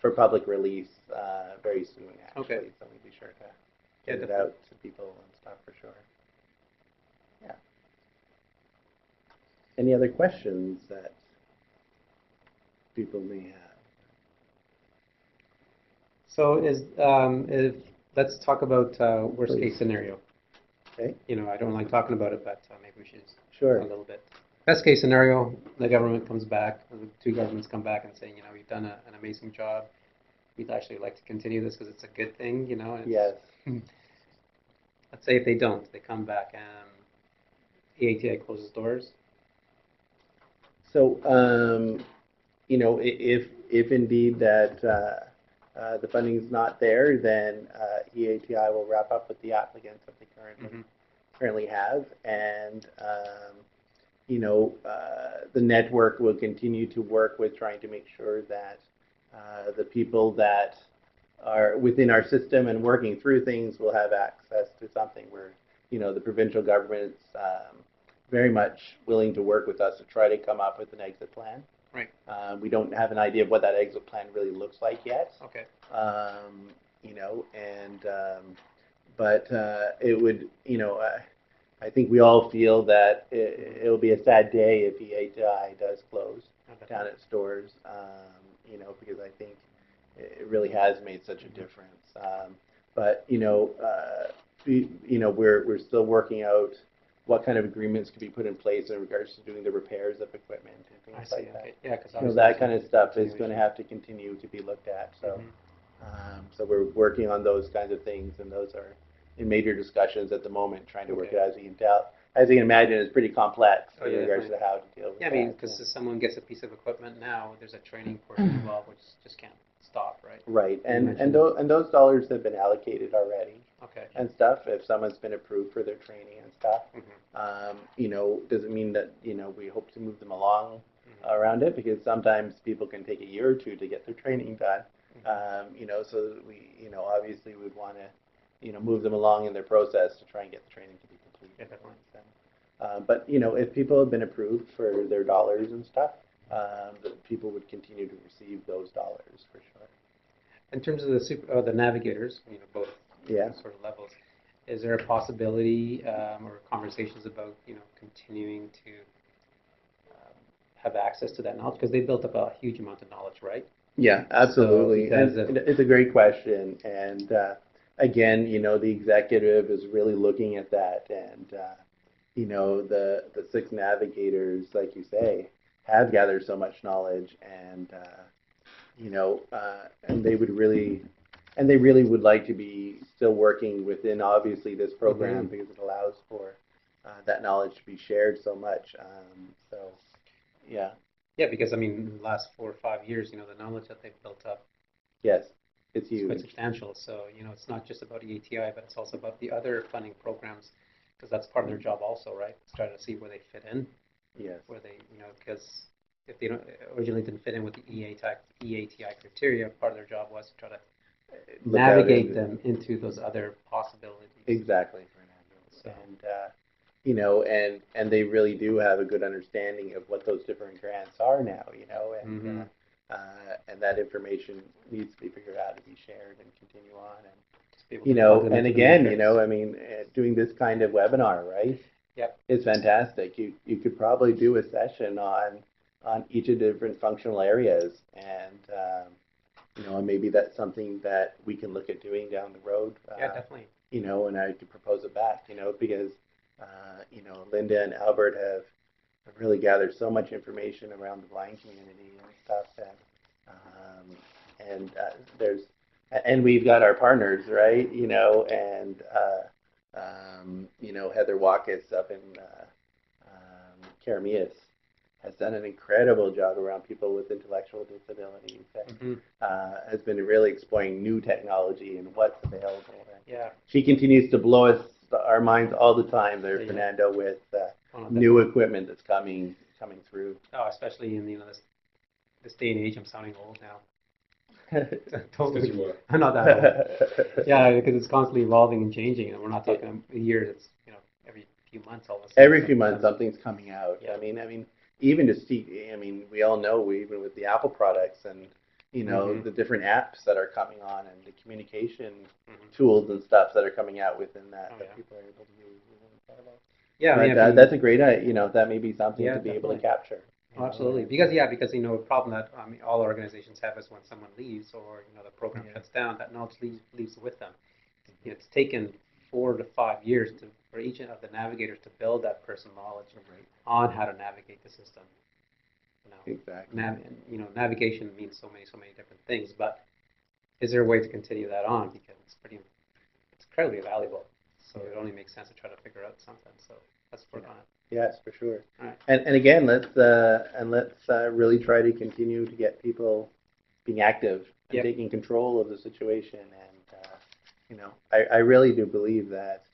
for public release very soon, actually. Okay. So we'll be sure to get it out to people and stuff for sure. Yeah. Any other questions that people may have? So let's talk about worst case scenario. Okay. You know, I don't like talking about it, but maybe we should Sure. a little bit. Best case scenario, the government comes back, the two governments come back and say, you know, you've done an amazing job. We'd actually like to continue this because it's a good thing, you know. Yes. Let's say if they don't, they come back and EATI closes doors. So, you know, if indeed that the funding is not there, then EATI will wrap up with the applicants that they currently have, and you know, the network will continue to work with trying to make sure that the people that are within our system and working through things will have access to something where, you know, the provincial governments very much willing to work with us to try to come up with an exit plan. Right. We don't have an idea of what that exit plan really looks like yet. Okay. You know, and but it would, you know, I think we all feel that it'll be a sad day if EATI does close down its doors. You know, because I think it really has made such a difference. But you know, we're still working out what kind of agreements could be put in place in regards to doing the repairs of equipment and things like that. Yeah, because you know, that kind of stuff is going to have to continue to be looked at. So, so we're working on those kinds of things, and those are in major discussions at the moment, trying to work it out. As you can tell, as you can imagine, it's pretty complex in regards to how to deal with that. Yeah, I mean, because if someone gets a piece of equipment now, there's a training portion involved, which just can't stop, right? Right, and those dollars have been allocated already. Okay. And stuff. If someone's been approved for their training and stuff, you know, doesn't mean that, you know, we hope to move them along around it, because sometimes people can take a year or two to get their training done. You know, so we, you know, obviously would want to, you know, move them along in their process to try and get the training to be complete. Yeah, definitely. But you know, if people have been approved for their dollars and stuff, the people would continue to receive those dollars for sure. In terms of the navigators, you know, both sort of levels, is there a possibility or conversations about, you know, continuing to have access to that knowledge, because they built up a huge amount of knowledge, right? Yeah, absolutely. So and it's a great question, and again, you know, the executive is really looking at that, and you know, the 6 navigators, like you say, have gathered so much knowledge, and you know, and they really would like to be still working within, obviously, this program, because it allows for that knowledge to be shared so much. So, yeah. Yeah, because I mean, in the last 4 or 5 years, you know, the knowledge that they've built up. Yes, it's huge. It's quite substantial. So, you know, it's not just about EATI, but it's also about the other funding programs, because that's part of their job also, right? It's trying to see where they fit in. Yes. Where they, you know, because if they originally didn't fit in with the EATI criteria, part of their job was to try to navigate them into those other possibilities. Exactly, Fernando. So. And you know, and they really do have a good understanding of what those different grants are now, you know, and that information needs to be figured out to be shared and continue on, and you know, and again, you know, I mean, doing this kind of webinar, right? Yep. Is fantastic. You could probably do a session on each of the different functional areas, and you know, and maybe that's something that we can look at doing down the road. Yeah, definitely. You know, and I could propose it back, you know, because you know, Linda and Albert have really gathered so much information around the blind community and stuff, and we've got our partners, right? You know, and you know, Heather Watkins up in Karamias has done an incredible job around people with intellectual disabilities, and has been really exploring new technology and what's available. Yeah. She continues to blow our minds all the time there, Fernando, with new equipment that's coming through. Oh, especially in, you know, this day and age. I'm sounding old now. Totally. I'm not that old. Yeah, because it's constantly evolving and changing, and we're not talking a year. It's, you know, every few months all of a sudden. Every few months something's coming out. Yeah. I mean, even to see. I mean, we all know, even with the Apple products and, you know, the different apps that are coming on, and the communication tools and stuff that are coming out within that people are able to use. Yeah, but, that's a great, you know, that may be something to be able to capture. Oh, absolutely, because you know, a problem that all organizations have is when someone leaves, or, you know, the program shuts down, that knowledge leaves with them. You know, it's taken 4 to 5 years for each of the navigators to build that person knowledge on how to navigate the system. You know, exactly. You know, navigation means so many different things, but is there a way to continue that on, because it's incredibly valuable. So it only makes sense to try to figure out something. So let's work on it. Yes, for sure. All right. And again, let's really try to continue to get people being active and taking control of the situation. And you know, I really do believe that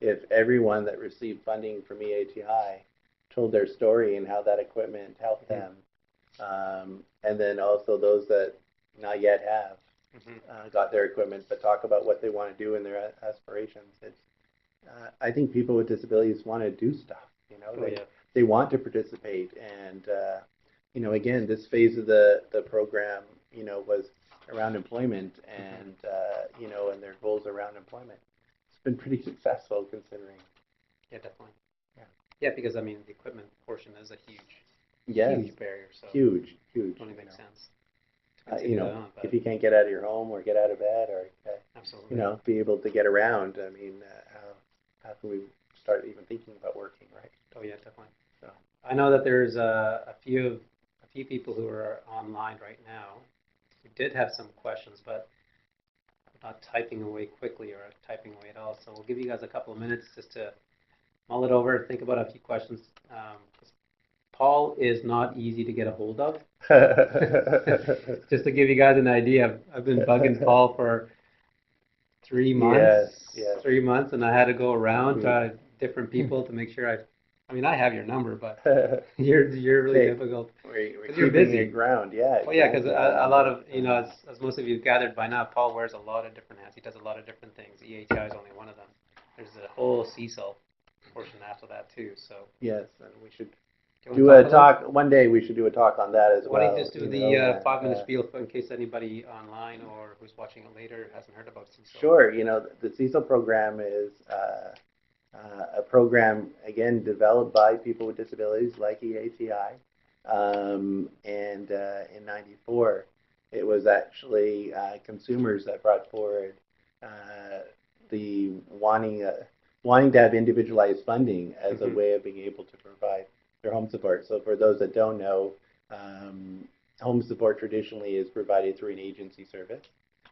if everyone that received funding from EATI told their story and how that equipment helped them, and then also those that not yet have got their equipment, but talk about what they want to do in their aspirations. I think people with disabilities want to do stuff. You know, Oh, yeah. they want to participate, and you know, again, this phase of the program, you know, was around employment, and you know, and their goals around employment. It's been pretty successful considering. Yeah, definitely. Yeah. Yeah, because I mean, the equipment portion is a Yes, huge barrier. So huge, it only you makes know. sense to You continue that know, on. But if you can't get out of your home or get out of bed or, you absolutely. know, be able to get around, I mean, how can we start even thinking about working, right? Oh yeah, definitely. So, I know that there's a few people who are online right now who did have some questions, but not typing away quickly or typing away at all. So we'll give you guys a couple of minutes just to mull it over, think about a few questions. Paul is not easy to get a hold of. Just to give you guys an idea, I've been bugging Paul for 3 months. yes. 3 months, and I had to go around to different people to make sure I mean, I have your number, but you're really Hey, difficult. we're You're keeping busy. it ground, yeah. Oh yeah, because exactly. a lot of, you know, as most of you gathered by now, Paul wears a lot of different hats. He does a lot of different things. EATI is only one of them. There's a whole Cecil portion after that too. So Yes, and we should you do wanna a talk about talk, one day we should do a talk on that as that? Why don't well. you just do you the know, 5-minute spiel in case anybody online or who's watching it later hasn't heard about Cecil? Sure, you know, the Cecil program is a program, again, developed by people with disabilities like EATI. And in '94, it was actually consumers that brought forward the wanting to have individualized funding as a way of being able to provide their home support. So for those that don't know, home support traditionally is provided through an agency service,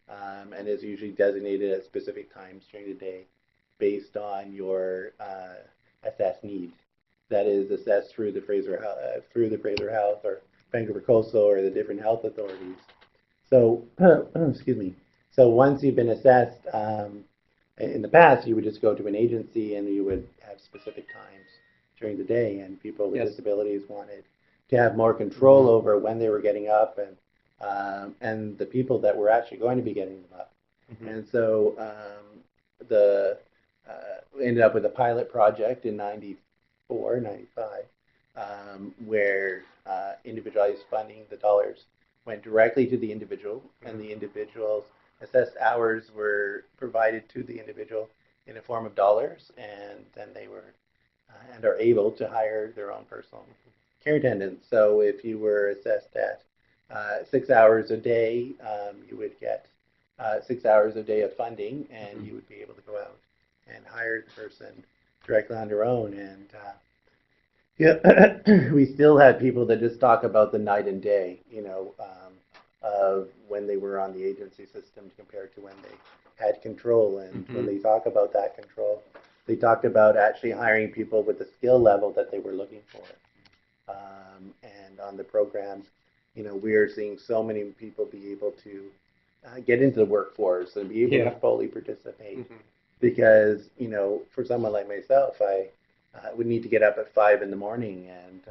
and is usually designated at specific times during the day based on your assessed need. That is assessed through the Fraser Health or Vancouver Coastal or the different health authorities. So, excuse me. So once you've been assessed, in the past, you would just go to an agency and you would have specific times during the day, and people with disabilities wanted to have more control over when they were getting up and the people that were actually going to be getting them up. And so we ended up with a pilot project in '94, '95, where individualized funding, the dollars went directly to the individual, and the individual's assessed hours were provided to the individual in a form of dollars, and then they were and are able to hire their own personal care attendant. So if you were assessed at 6 hours a day, you would get 6 hours a day of funding, and you would be able to go out and hire the person directly on their own. And yeah, we still had people that just talk about the night and day, you know, of when they were on the agency system compared to when they had control. And when they talk about that control, they talked about actually hiring people with the skill level that they were looking for. And on the programs, you know, we are seeing so many people be able to get into the workforce and be able to fully participate. Because, you know, for someone like myself, I would need to get up at 5 in the morning, and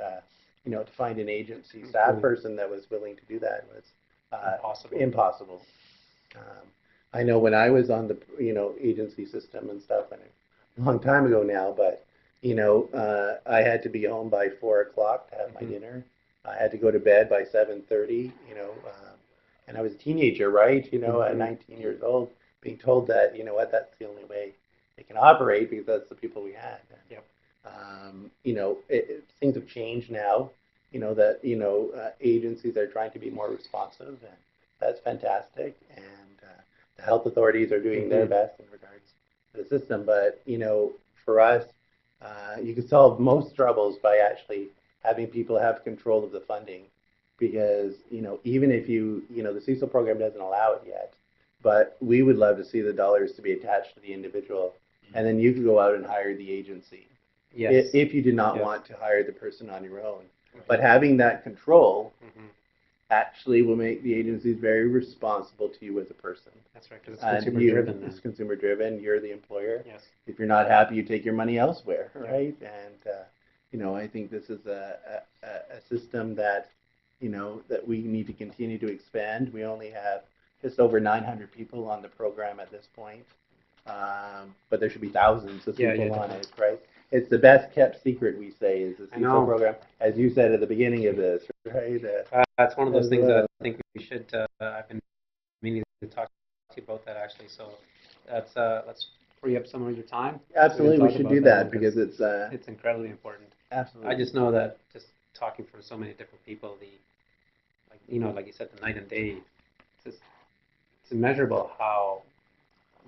you know, to find an agency staff person that was willing to do that was impossible. I know when I was on the, you know, agency system and stuff, and a long time ago now, but you know, I had to be home by 4 o'clock to have my dinner. I had to go to bed by 7:30. You know, and I was a teenager, right? You know, at 19 years old, being told that, you know what, that's the only way they can operate because that's the people we had. And, you know, things have changed now. You know that, you know, agencies are trying to be more responsive, and that's fantastic. And the health authorities are doing their best in regards to the system. But you know, for us, you can solve most troubles by actually having people have control of the funding. Because, you know, even if you know, the Cecil program doesn't allow it yet, but we would love to see the dollars to be attached to the individual, and then you could go out and hire the agency. If you did not want to hire the person on your own. But having that control actually will make the agencies very responsible to you as a person. That's right, because it's consumer driven. It's consumer driven. You're the employer. Yes. If you're not happy, you take your money elsewhere, right? And you know, I think this is a system that, you know, that we need to continue to expand. We only have just over 900 people on the program at this point. but there should be thousands of Yeah, people yeah, on it, right? It's the best kept secret, we say, is the I Cecil know. program, as you said at the beginning of this, right? That's one of those As things well. that I think we should. I've been meaning to talk to you about that actually. So let's free up some of your time. Absolutely, we talk should about do that that because it's incredibly important. absolutely. I just know that just talking for so many different people, like you said, the night and day, it's immeasurable how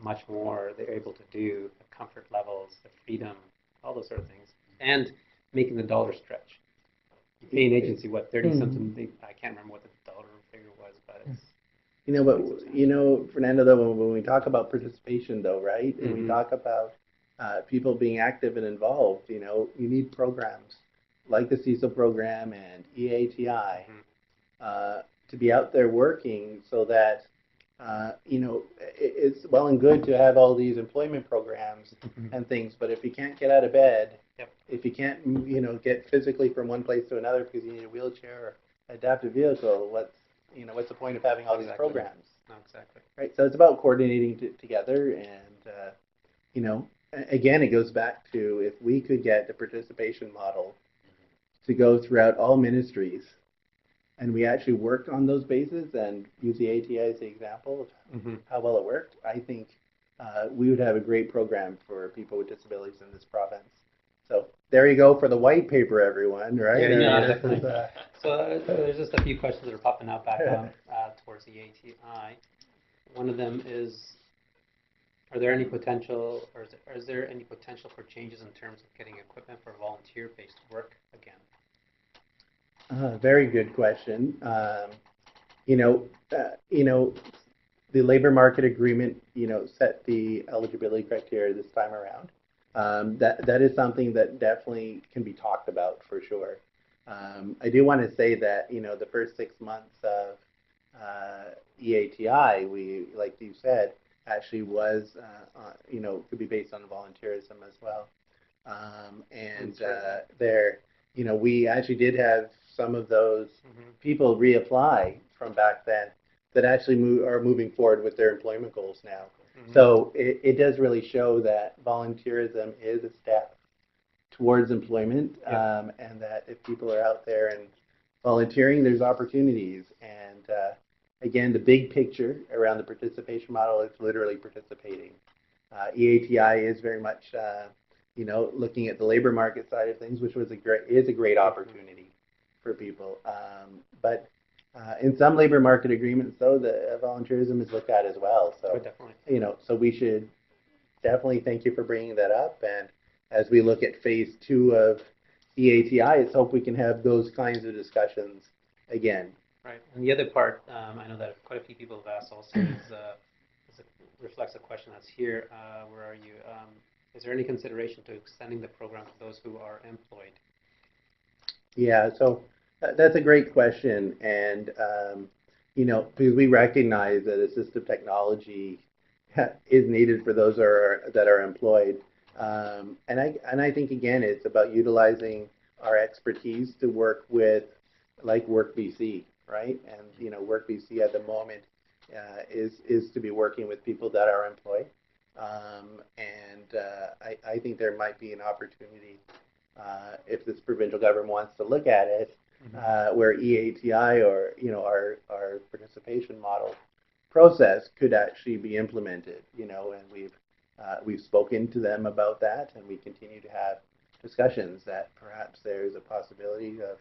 much more they're able to do, the comfort levels, the freedom, all those sort of things, and making the dollar stretch. You pay an agency what 30 something. I can't remember what the dollar figure was, but it's But Fernando, though, when we talk about participation, though, right, and we talk about people being active and involved, you need programs like the Cecil program and EATI to be out there working so that, it's well and good to have all these employment programs and things, but if you can't get out of bed, if you can't, get physically from one place to another because you need a wheelchair or adaptive vehicle, what's the point of having all these programs? No, exactly. Right. So it's about coordinating together, and again, it goes back to if we could get the participation model to go throughout all ministries, and we actually worked on those bases and use the ATI as the example of how well it worked, I think we would have a great program for people with disabilities in this province. So there you go for the white paper, everyone, right? Yeah, definitely. So there's just a few questions that are popping up back on towards the ATI. One of them is, are there any potential, or is there any potential for changes in terms of getting equipment for volunteer-based work again? Very good question. The labor market agreement, set the eligibility criteria this time around. That is something that definitely can be talked about for sure. I do want to say that, the first 6 months of EATI, we, like you said, actually was, could be based on volunteerism as well. There, we actually did have some of those people reapply from back then that actually are moving forward with their employment goals now. So it does really show that volunteerism is a step towards employment, and that if people are out there and volunteering, there's opportunities. And again, the big picture around the participation model is literally participating. EATI is very much, looking at the labor market side of things, which is a great opportunity for people. But in some labor market agreements, though, the volunteerism is looked at as well. So, definitely. So we should definitely thank you for bringing that up. And as we look at phase 2 of EATI, it's hope we can have those kinds of discussions again. Right. And the other part, I know that quite a few people have asked also reflects a question that's here. Where are you? Is there any consideration to extending the program to those who are employed? Yeah, so that's a great question. And, because we recognize that assistive technology is needed for those that are employed. And I think, again, it's about utilizing our expertise to work with, like, WorkBC, right? And, WorkBC at the moment is to be working with people that are employed. I think there might be an opportunity, if this provincial government wants to look at it, where EATI or our participation model process could actually be implemented. And we've spoken to them about that, and we continue to have discussions that perhaps there's a possibility of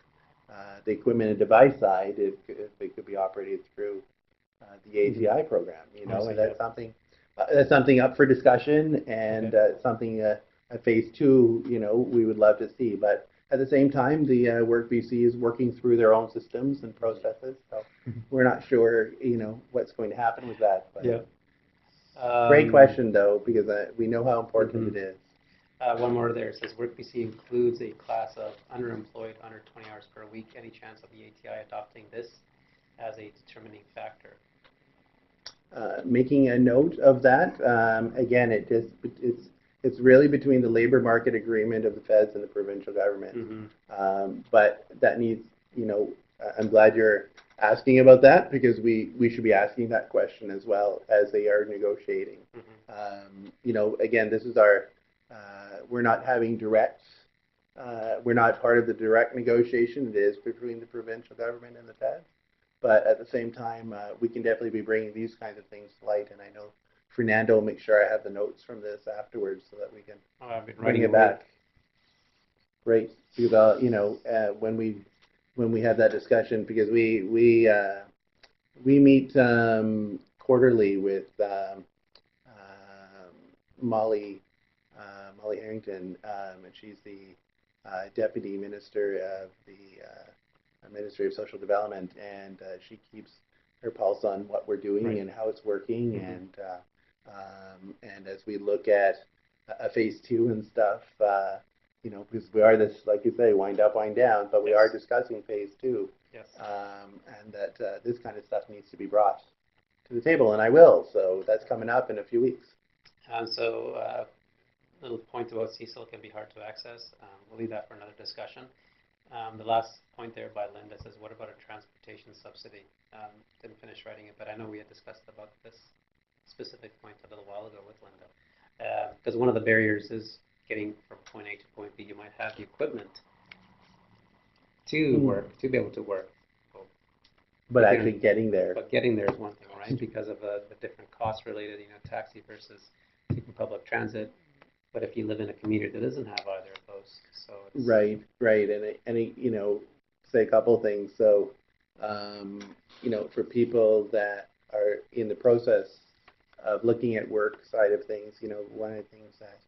the equipment and device side if they could be operated through the ATI program. And that's something up for discussion, and something at phase 2, we would love to see. But at the same time, the WorkBC is working through their own systems and processes, so we're not sure, what's going to happen with that. But great question, though, because we know how important it is. One more there. It says WorkBC includes a class of underemployed under 20 hours per week. Any chance of the ATI adopting this as a determining factor? Making a note of that. Again, it's really between the labor market agreement of the feds and the provincial government. But that needs, I'm glad you're asking about that, because we should be asking that question as well as they are negotiating. You know, again, this is our, we're not having direct, we're not part of the direct negotiation. It is between the provincial government and the feds. But at the same time, we can definitely be bringing these kinds of things to light. And I know Fernando will make sure I have the notes from this afterwards so that we can bring it back. Right. Because, you know, when we have that discussion, because we meet quarterly with Molly Harrington, and she's the Deputy Minister of the Ministry of Social Development, and she keeps her pulse on what we're doing and how it's working, and as we look at a phase 2 and stuff, you know, because we are this, like you say, wind up, wind down, but we are discussing phase 2, and that this kind of stuff needs to be brought to the table, and I will. So that's coming up in a few weeks. Little point about Cecil can be hard to access. We'll leave that for another discussion. The last point there by Linda says, what about a transportation subsidy? Didn't finish writing it, but I know we had discussed about this specific point a little while ago with Linda. Because one of the barriers is getting from point A to point B. You might have the equipment to work, to be able to work. But actually getting there. But getting there is one thing, right? Because of the different costs related, you know, taxi versus taking public transit. But if you live in a community that doesn't have either of those, so it's right, and you know, say a couple of things. So, you know, for people that are in the process of looking at work side of things, you know, one of the things that,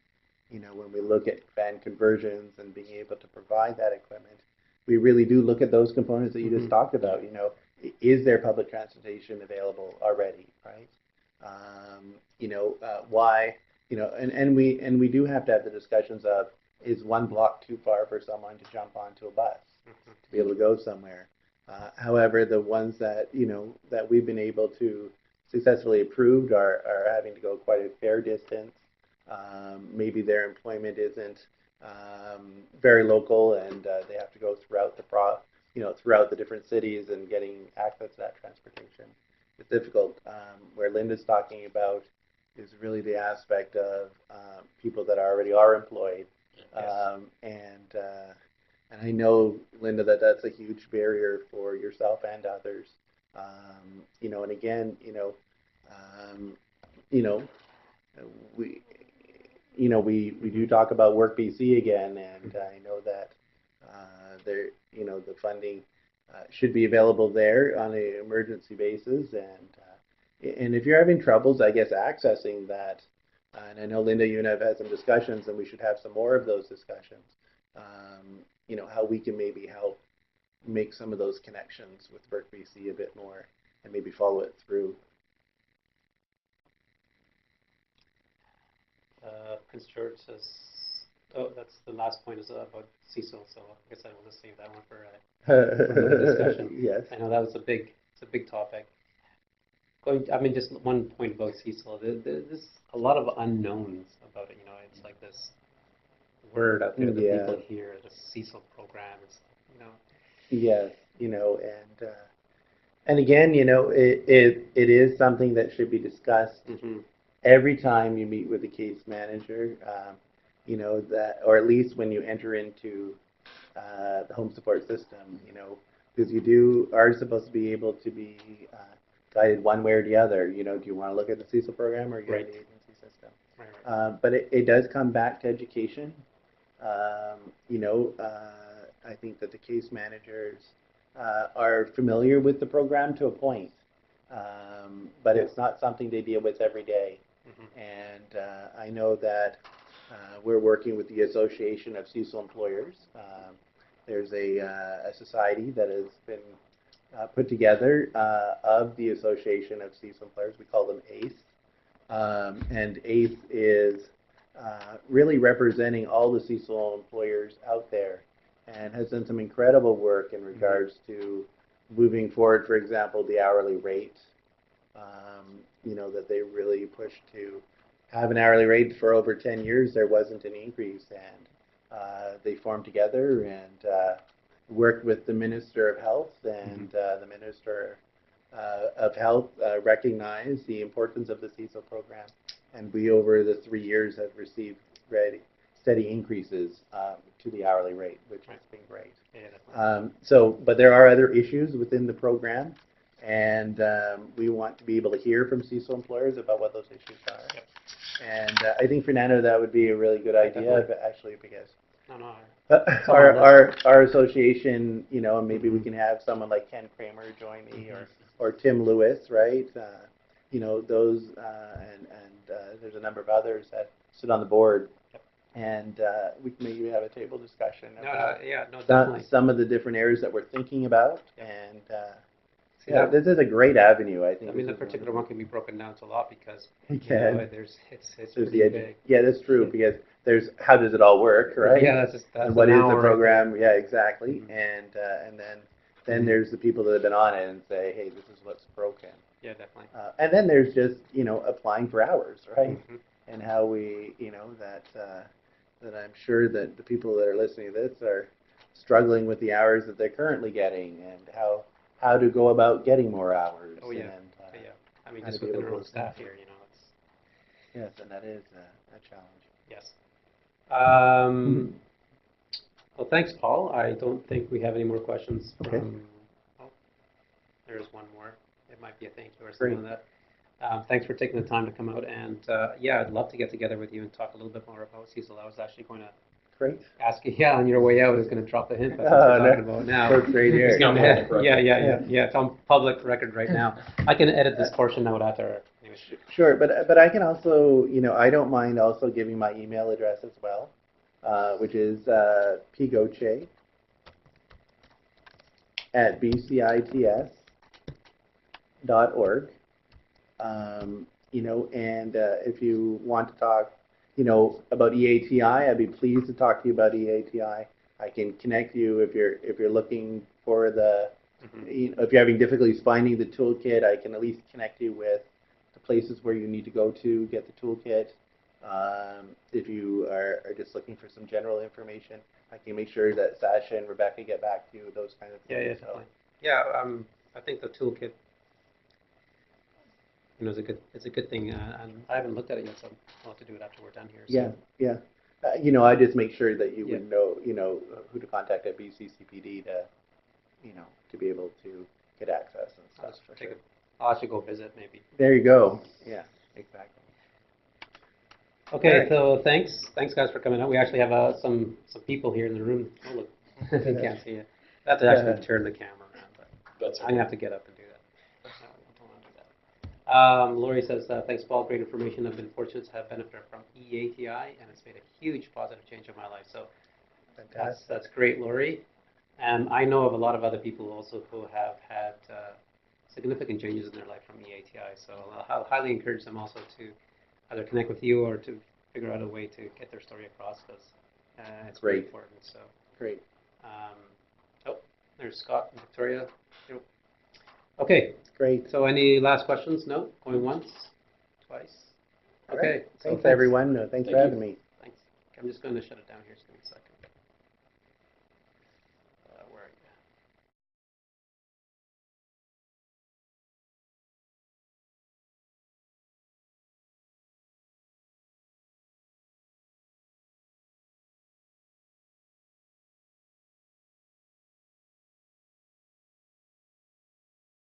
you know, when we look at van conversions and being able to provide that equipment, we really do look at those components that you just talked about. You know, is there public transportation available already, right? You know, why? You know, and we do have to have the discussions of, is one block too far for someone to jump onto a bus to be able to go somewhere? However, the ones that, you know, that we've been able to successfully approved are having to go quite a fair distance. Maybe their employment isn't very local, and they have to go throughout throughout the different cities, and getting access to that transportation is difficult. Where Linda's talking about is really the aspect of people that already are employed, and I know, Linda, that that's a huge barrier for yourself and others. You know, and again, we do talk about Work BC again, and I know that there, you know, the funding should be available there on an emergency basis, and if you're having troubles, I guess, accessing that, and I know, Linda, you and I have had some discussions, and we should have some more of those discussions. You know, how we can maybe help make some of those connections with Work BC a bit more, and maybe follow it through. Prince George says, oh, that's the last point is about Cecil, so I guess I will just save that one for another discussion. Yes. I know that was it's a big topic. I mean, just one point about Cecil. There's a lot of unknowns about it. You know, it's like this word out there that people hear, the Cecil program. It's, you know. Yes, you know, and again, you know, it is something that should be discussed every time you meet with the case manager. You know, that, or at least when you enter into the home support system, you know, because you are supposed to be able to be guided one way or the other. You know, do you want to look at the Cecil program or go to the agency system? But it does come back to education. You know, I think that the case managers are familiar with the program to a point, but it's not something they deal with every day. And I know that we're working with the Association of Cecil Employers. There's a society that has been put together of the Association of Cecil Employers. We call them ACE. And ACE is really representing all the Cecil employers out there, and has done some incredible work in regards to moving forward, for example, the hourly rate. You know, that they really pushed to have an hourly rate for over 10 years. There wasn't an increase, and they formed together, and worked with the Minister of Health, and the Minister of Health recognized the importance of the Cecil program, and we over the 3 years have received steady increases to the hourly rate, which has been great. But there are other issues within the program, and we want to be able to hear from Cecil employers about what those issues are. And I think, Fernando, that would be a really good idea, actually, because our association, and maybe we can have someone like Ken Kramer join me, or Tim Lewis, right? Those, and there's a number of others that sit on the board. And we can maybe have a table discussion about some of the different areas that we're thinking about. And this is a great avenue, I think. I mean, the particular one can be broken down to a lot because it's there's pretty big. Yeah, that's true, because there's how does it all work, right? Yeah, that's and what is the program? Yeah, exactly. And then there's the people that have been on it and say, hey, this is what's broken. Yeah, definitely. And then there's just applying for hours, right? And how we that I'm sure that the people that are listening to this are struggling with the hours that they're currently getting, and how to go about getting more hours. Oh yeah, and, I mean, just within our own staff here, it's. Yes, and that is a challenge. Yes. Well, thanks, Paul. I don't think we have any more questions from. Oh, there's one more. It might be a thank you or something like that. Thanks for taking the time to come out, and I'd love to get together with you and talk a little bit more about Cecil. I was actually going to ask you, on your way out, I was going to drop a hint, but what we're talking about now. Great here. Yeah, it's on public record right now. I can edit this portion out after. Anyway. Sure, but I can also, I don't mind also giving my email address as well, which is pgoche at bcits.org. And if you want to talk, about EATI, I'd be pleased to talk to you about EATI. I can connect you if you're looking for the, if you're having difficulties finding the toolkit, I can at least connect you with the places where you need to go to get the toolkit. If you are just looking for some general information, I can make sure that Sasha and Rebecca get back to you, those kind of things. Yeah, definitely. Yeah, I think the toolkit. It's a good thing, and I haven't looked at it yet, so I'll have to do it after we're done here. So. Yeah. I just make sure that you would know, who to contact at BCCPD to, to be able to get access and stuff. I'll actually go visit maybe. There you go. Yeah, exactly. Okay, so thanks guys for coming out. We actually have some people here in the room. Oh look, you can't see it. I have to actually turn the camera around, but I'm gonna have to get up and do that. Lori says, thanks, Paul. Great information. I've been fortunate to have benefited from EATI, and it's made a huge positive change in my life. So that's great, Lori. And I know of a lot of other people also who have had significant changes in their life from EATI. So I'll highly encourage them also to either connect with you or to figure out a way to get their story across, because it's very important. So great. There's Scott and Victoria. Okay. Great. So any last questions? No? Going once? Twice? Okay. Right. Thanks, everyone. Thanks for having me. Thanks. I'm just going to shut it down here. Just give me a second.